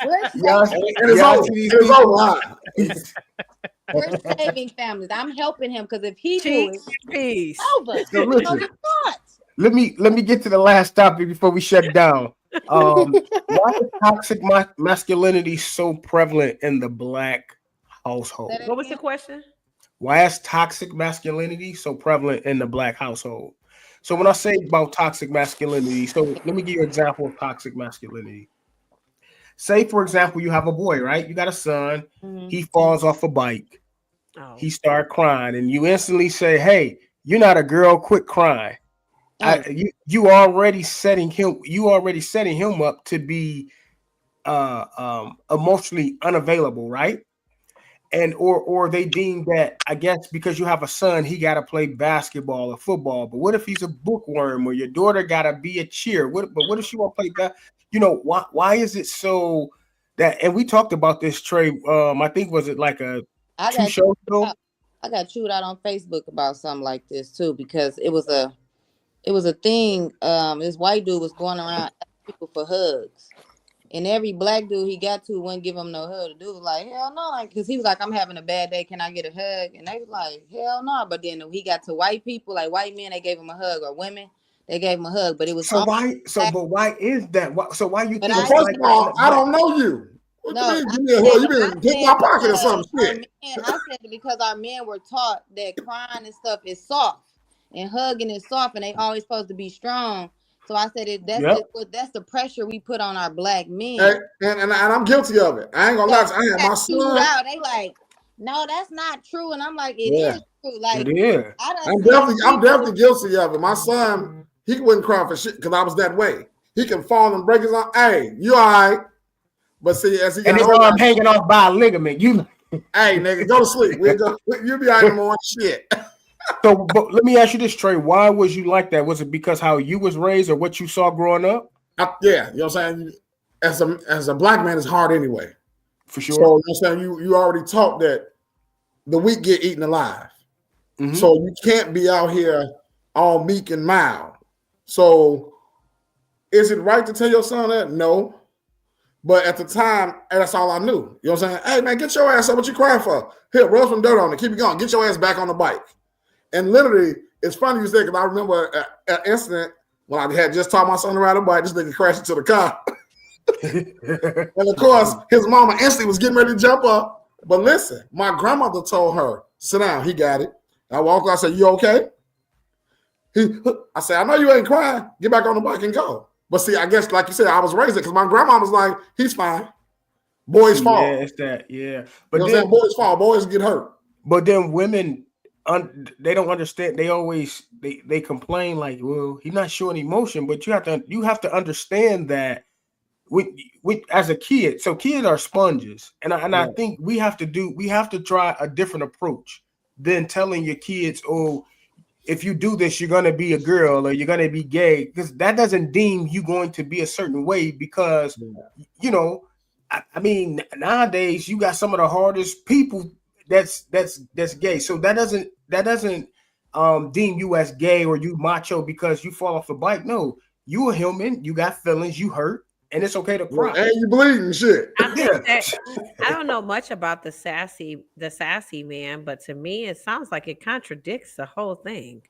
we're y'all, saving, And it's y'all over. see these It's people? over. Huh? we're saving families. I'm helping him because if he do Cheat it, and peace. it's over. So It's listen. gonna be caught. Let me get to the last topic before we shut down. Why is toxic masculinity so prevalent in the Black household? Say that What was the again? question? Why is toxic masculinity so prevalent in the Black household? So when I say about toxic masculinity, so let me give you an example of toxic masculinity. Say, for example, you have a boy, right? You got a son. Mhm. He falls off a bike. Oh, He start crying, and you instantly say, "Hey, you're not a girl. Quit crying." You already setting him up to be emotionally unavailable, right? And or they deem that, I guess, because you have a son, he got to play basketball or football. But what if he's a bookworm, or your daughter got to be a cheer? But what if she want to play that? You know, why is it so that? And we talked about this, Trey. I think was it like a I 2 got shows ago? I got chewed out on Facebook about something like this too because it was a thing. This white dude was going around asking people for hugs. And every black dude he got to wouldn't give him no hug. The dude was like, hell no, like, because he was like, I'm having a bad day. Can I get a hug? And they was like, hell no. But then he got to white people, like white men, they gave him a hug, or women, they gave him a hug. But it was But why is that? Why you But think? I- it's First like of all, that? I don't know you. What No, you mean? Give me a hug. You been pick my pocket or something. Shit. I said it because our men were taught that crying and stuff is soft and hugging is soft, and they always supposed to be strong. So I said that's the pressure we put on our black men. And I'm guilty of it. I ain't gonna lie. I had my son. Out. They like, no, that's not true, and I'm like, it is true. Like, It is. I'm definitely guilty of it. My son, he wouldn't cry for shit because I was that way. He can fall and break his arm. Hey, you all right? But see, as he got And his older, arm hanging off by a ligament. hey, nigga, go to sleep. You'll be all right in the morning. Shit. So, but let me ask you this, Trey. Why was you like that? Was it because how you was raised or what you saw growing up? Yeah, you know what I'm saying? As a black man, it's hard anyway. For sure. So you know what I'm saying? You already taught that the weak get eaten alive. Mhm. So you can't be out here all meek and mild. So is it right to tell your son that? No. But at the time, that's all I knew. You know what I'm saying? Hey, man, get your ass up. What you crying for? Here, rub some dirt on it. Keep it going. Get your ass back on the bike. And literally, it's funny you say, because I remember an incident when I had just taught my son to ride a bike. This nigga crashed into the car. And of course, his mama instantly was getting ready to jump up. But listen, my grandmother told her, sit down, he got it. I walked out, I said, you okay? I said, I know you ain't crying. Get back on the bike and go. But see, I guess, like you said, I was raised it because my grandma was like, he's fine. Boys fall. Yeah, it's that. Yeah. But You know what I'm then, saying? Boys fall. Boys get hurt. but then women, they don't understand. They always they complain like, well, he's not showing emotion. But you have to understand that we as a kid. So kids are sponges, and I think we have to try a different approach than telling your kids, oh, if you do this, you're going to be a girl or you're going to be gay, because that doesn't deem you going to be a certain way. Because, you know, I mean, nowadays you got some of the hardest people that's gay. So that doesn't deem you as gay or you macho because you fall off the bike. No, you a human. You got feelings. You hurt. and it's okay to cry. And you bleeding shit. I think Yeah. that I don't know much about the sassy man, but to me, it sounds like it contradicts the whole thing.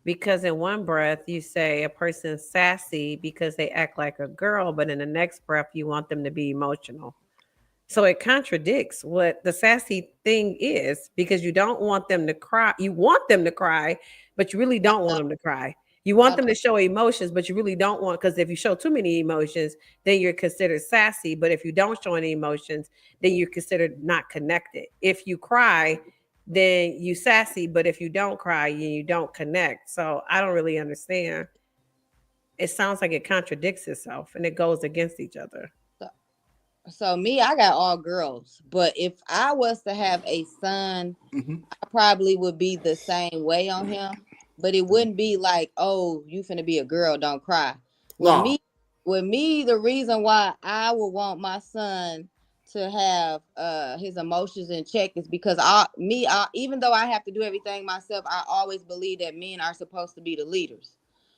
Because in one breath, you say a person's sassy because they act like a girl, but in the next breath, you want them to be emotional. So it contradicts what the sassy thing is, because you don't want them to cry. You want them to cry, but you really don't want them to cry. You want them to show emotions, but you really don't want, because if you show too many emotions, then you're considered sassy. But if you don't show any emotions, then you're considered not connected. If you cry, then you sassy, but if you don't cry, you don't connect. So I don't really understand. It sounds like it contradicts itself and it goes against each other. So me, I got all girls, but if I was to have a son, I probably would be the same way on him, but it wouldn't be like, oh, you finna be a girl, don't cry. No. With me, the reason why I would want my son to have his emotions in check is because even though I have to do everything myself, I always believe that men are supposed to be the leaders.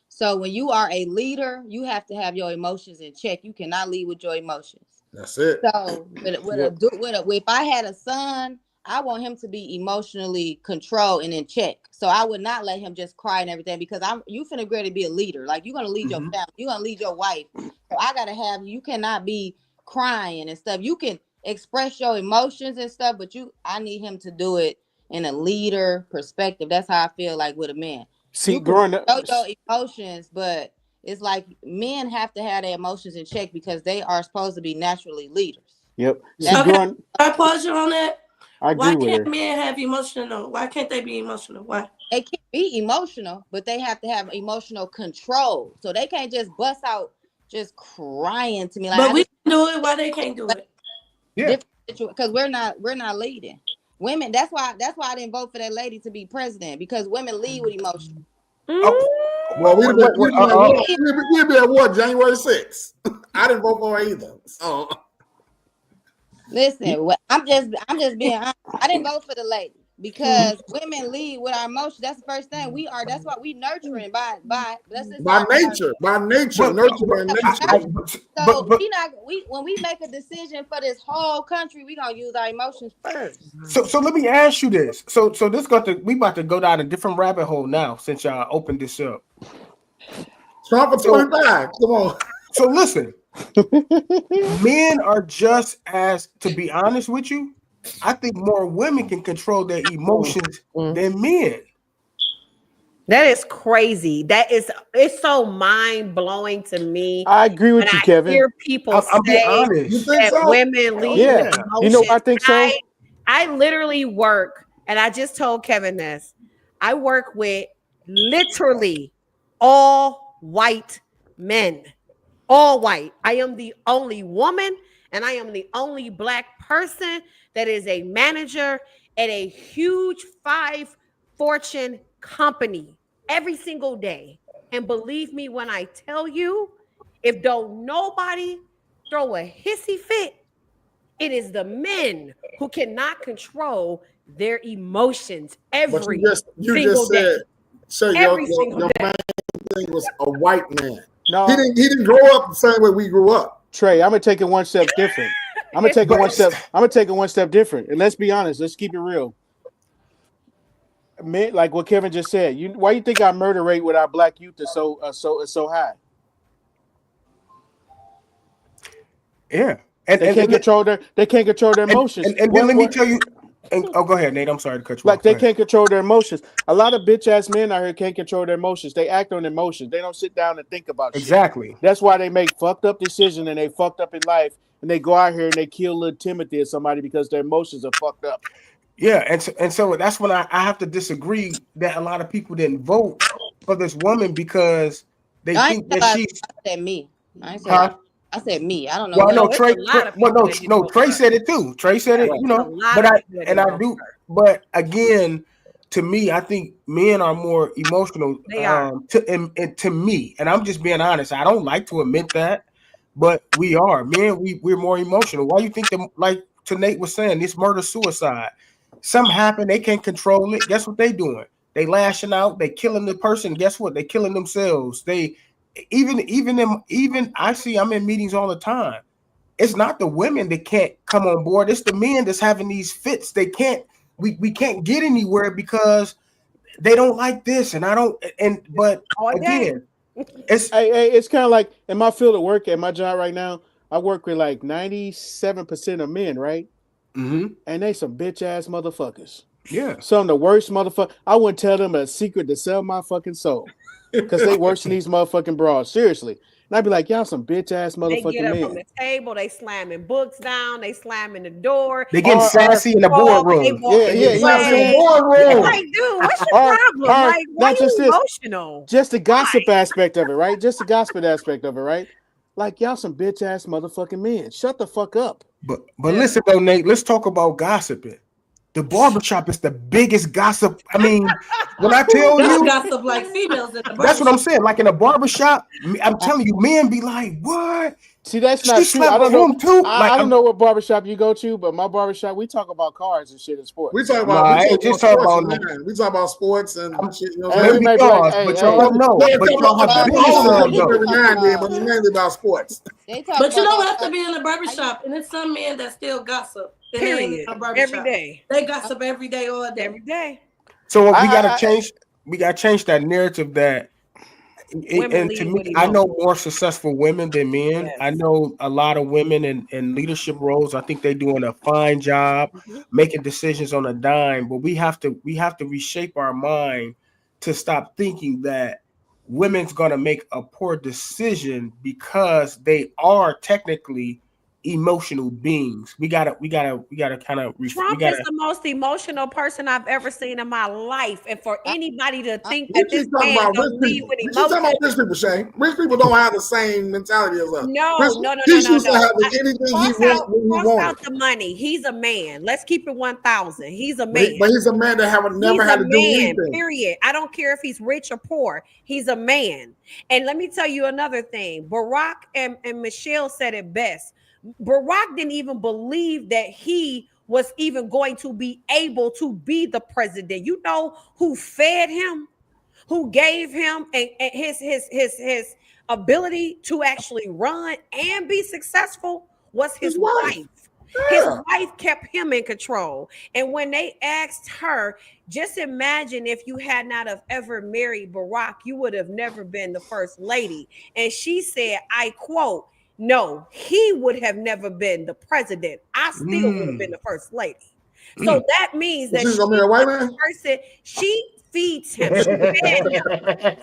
So when you are a leader, you have to have your emotions in check. You cannot lead with your emotions. That's it. So if I had a son, I want him to be emotionally controlled and in check. So I would not let him just cry and everything, because you finna grow to be a leader. Like, you're gonna lead your family, you're gonna lead your wife. So I gotta have you cannot be crying and stuff. You can express your emotions and stuff, but I need him to do it in a leader perspective. That's how I feel like with a man. See, growing up, show your emotions, but it's like men have to have their emotions in check because they are supposed to be naturally leaders. Yep. See, Okay. I pause you on that. I agree Why with can't her. men have emotional? Why can't they be emotional? Why? They can be emotional, but they have to have emotional control. So they can't just bust out just crying to me. Like, but we can do it. Why they can't do it? Yeah. Because we're not leading. Women, that's why I didn't vote for that lady to be president, because women lead with emotion. Well, we'd be at war January 6th. I didn't vote for her either. So listen, I'm just being honest. I didn't vote for the lady because women lead with our emotions. That's the first thing we are. That's what we nurturing by nature, nurtured by nature. So when we make a decision for this whole country, we gonna use our emotions first. So let me ask you this. So this we about to go down a different rabbit hole now since y'all opened this up. Trump for 25. Come on. So listen, men are just as, to be honest with you, I think more women can control their emotions than men. That is crazy. It's so mind blowing to me. I agree with you, Kevin. I hear people I'm being say honest. that women lead. Yeah, with you know, emotions. I think so. I literally work, and I just told Kevin this. I work with literally all white men. All white. I am the only woman, and I am the only Black person that is a manager at a huge 5 Fortune company every single day. And believe me when I tell you, if don't nobody throw a hissy fit, it is the men who cannot control their emotions every single day. So your main thing was a white man. No, he didn't grow up the same way we grew up. Trey, I'm gonna take it one step different. I'm gonna take it one step different. And let's be honest, let's keep it real. Men, like what Kevin just said, why you think our murder rate with our Black youth is so high? Yeah. They can't control their emotions. And then let me tell you. Go ahead, Nate. I'm sorry to cut you off. Like, they can't control their emotions. A lot of bitch ass men out here can't control their emotions. They act on emotions. They don't sit down and think about shit. Exactly. That's why they make fucked up decisions and they fucked up in life, and they go out here and they kill little Timothy or somebody because their emotions are fucked up. Yeah, and so that's when I have to disagree that a lot of people didn't vote for this woman because they think that she's. I said me. I said me. I don't know. Well, I know Trey. No, Trey said it too. Trey said it. You know, but again, to me, I think men are more emotional. They are. To me, and I'm just being honest. I don't like to admit that, but we are men. We're more emotional. Why you think like Nate was saying, this murder suicide? Something happened. They can't control it. Guess what they doing? They lashing out. They killing the person. Guess what? They killing themselves. They even I see I'm in meetings all the time. It's not the women that can't come on board. It's the men that's having these fits. They can't. We can't get anywhere because they don't like this, and I don't. And but again, it's it's kind of like in my field of work at my job right now. I work with like 97% of men, right? mm-hmm. And they some bitch ass motherfuckers. Yeah. Some of the worst motherfuckers. I wouldn't tell them a secret to sell my fucking soul because they worse than these motherfucking broads. Seriously. And I'd be like, y'all some bitch ass motherfucking They get up men. from the table, they slamming books down, they slamming the door. They getting sassy in the boardroom. Boardroom. Like, dude, what's your problem? Like, why you emotional? Just the gossip aspect of it, right? Just the gossip aspect of it, right? Like, y'all some bitch ass motherfucking men. Shut the fuck up. But listen though, Nate, let's talk about gossiping. The barbershop is the biggest gossip. I mean, when I tell you gossip like females in the barbershop. That's what I'm saying. Like in a barbershop, I'm telling you, men be like, what? See, that's not true. I don't know. Too. I don't know what barbershop you go to, but my barbershop, we talk about cars and shit and sports. We talk about we talk about sports and shit. You know, maybe cars, but y'all know. But y'all have every now and then, but it's mainly about sports. But you don't have to be in a barbershop, and it's some men that still gossip. Period. Every day. They gossip every day, all day. Every day. So we gotta change. We gotta change that narrative that. And to me, I know more successful women than men. Yes. I know a lot of women in leadership roles. I think they're doing a fine job making decisions on a dime. But we have to reshape our mind to stop thinking that women's gonna make a poor decision because they are technically emotional beings. We gotta kind of. Trump is the most emotional person I've ever seen in my life, and for anybody to think that this man don't lead with emotion. She's talking about rich people, Shane. Rich people don't have the same mentality as us. No. Anything he wants. Out the money. He's a man. Let's keep it 1,000. He's a man. But he's a man that never had to do anything. Period. I don't care if he's rich or poor. He's a man. And let me tell you another thing. Barack and Michelle said it best. Barack didn't even believe that he was even going to be able to be the president. You know who fed him, who gave him and his ability to actually run and be successful was his wife. His wife kept him in control. And when they asked her, just imagine if you had not have ever married Barack, you would have never been the first lady. And she said, I quote, no, he would have never been the president. I still would have been the first lady. So that means that she's gonna be a white man? She feeds him. She fed him.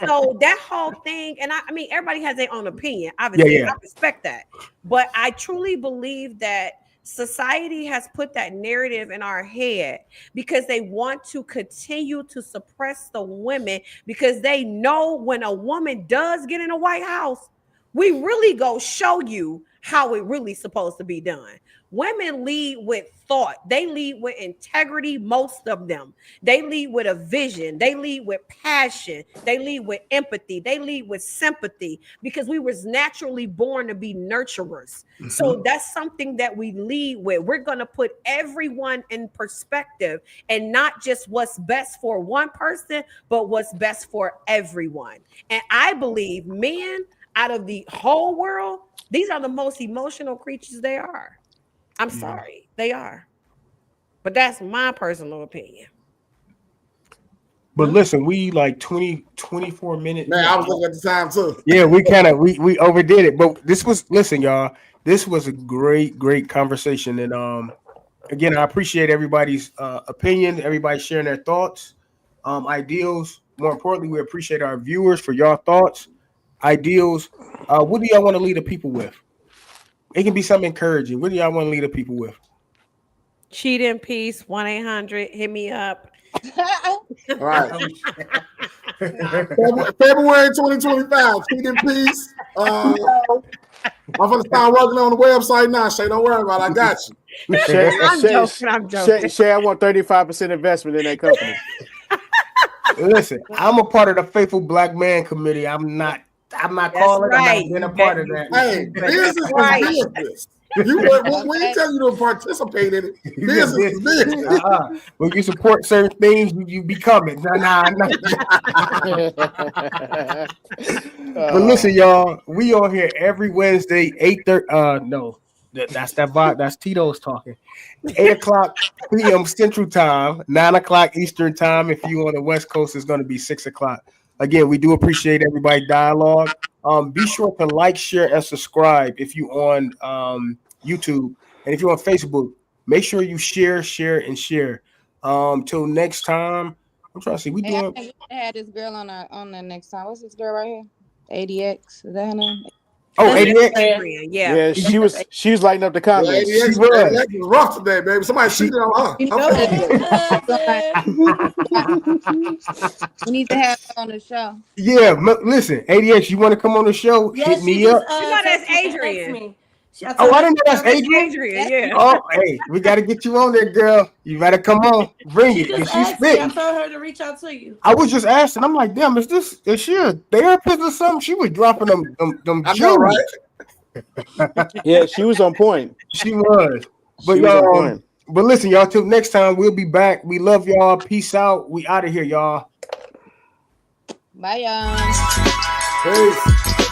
So that whole thing, and I mean, everybody has their own opinion. Obviously, I respect that. But I truly believe that society has put that narrative in our head because they want to continue to suppress the women because they know when a woman does get in a White House, we really go show you how it really supposed to be done. Women lead with thought. They lead with integrity, most of them. They lead with a vision. They lead with passion. They lead with empathy. They lead with sympathy because we was naturally born to be nurturers. Mm-hmm. So that's something that we lead with. We're going to put everyone in perspective and not just what's best for one person, but what's best for everyone. And I believe men out of the whole world, these are the most emotional creatures they are. I'm sorry, they are. But that's my personal opinion. But listen, we like 24 minutes. Man, I was looking at the time too. Yeah, we overdid it. But listen, y'all, this was a great conversation. And again, I appreciate everybody's opinion, everybody sharing their thoughts, ideals. More importantly, we appreciate our viewers for your thoughts, ideals. What do y'all want to leave the people with? It can be something encouraging. What do y'all want to leave the people with? Cheat in peace, 1-800, hit me up. All right. February 2025, cheat in peace. I'm going to start working on the website now, Shay. Don't worry about it. I got you. I'm joking. Shay, I want 35% investment in that company. Listen, I'm a part of the Faithful Black Man Committee. I'm not calling. Right. I'm not being a part of that. Hey, business is business. We tell you to participate in it. Business is business. When you support certain things, you become it. Nah. But listen, y'all, we on here every Wednesday, 8:30. No, that's that vibe. That's Tito's talking. 8:00 p.m. Central Time, 9:00 Eastern Time. If you on the West Coast, it's going to be 6:00. Again, we do appreciate everybody dialogue. Be sure to like, share, and subscribe if you on YouTube, and if you're on Facebook, make sure you share. Till next time. I'm trying to see. I think we had this girl on the next time. What's this girl right here? ADX. Is that her name? Oh, ADX. Adrian, Yeah, she was lighting up the comments. ADX was rough today, baby. Somebody cheated on her. We need to have her on the show. Yeah, listen, ADX, you want to come on the show? Hit me up. You know that's Adrian. Oh, I didn't know that's Adrian. Yeah. Oh, hey, we got to get you on there, girl. You better come on, bring it. Just She's asked me. I spitting. told her to reach out to you. I was just asking. I'm like, damn, is she a therapist or something? She was dropping them I know, right? Yeah, she was on point. She was. But She was on y'all, point. but listen, y'all. Till next time, we'll be back. We love y'all. Peace out. We out of here, y'all. Bye, y'all. Peace.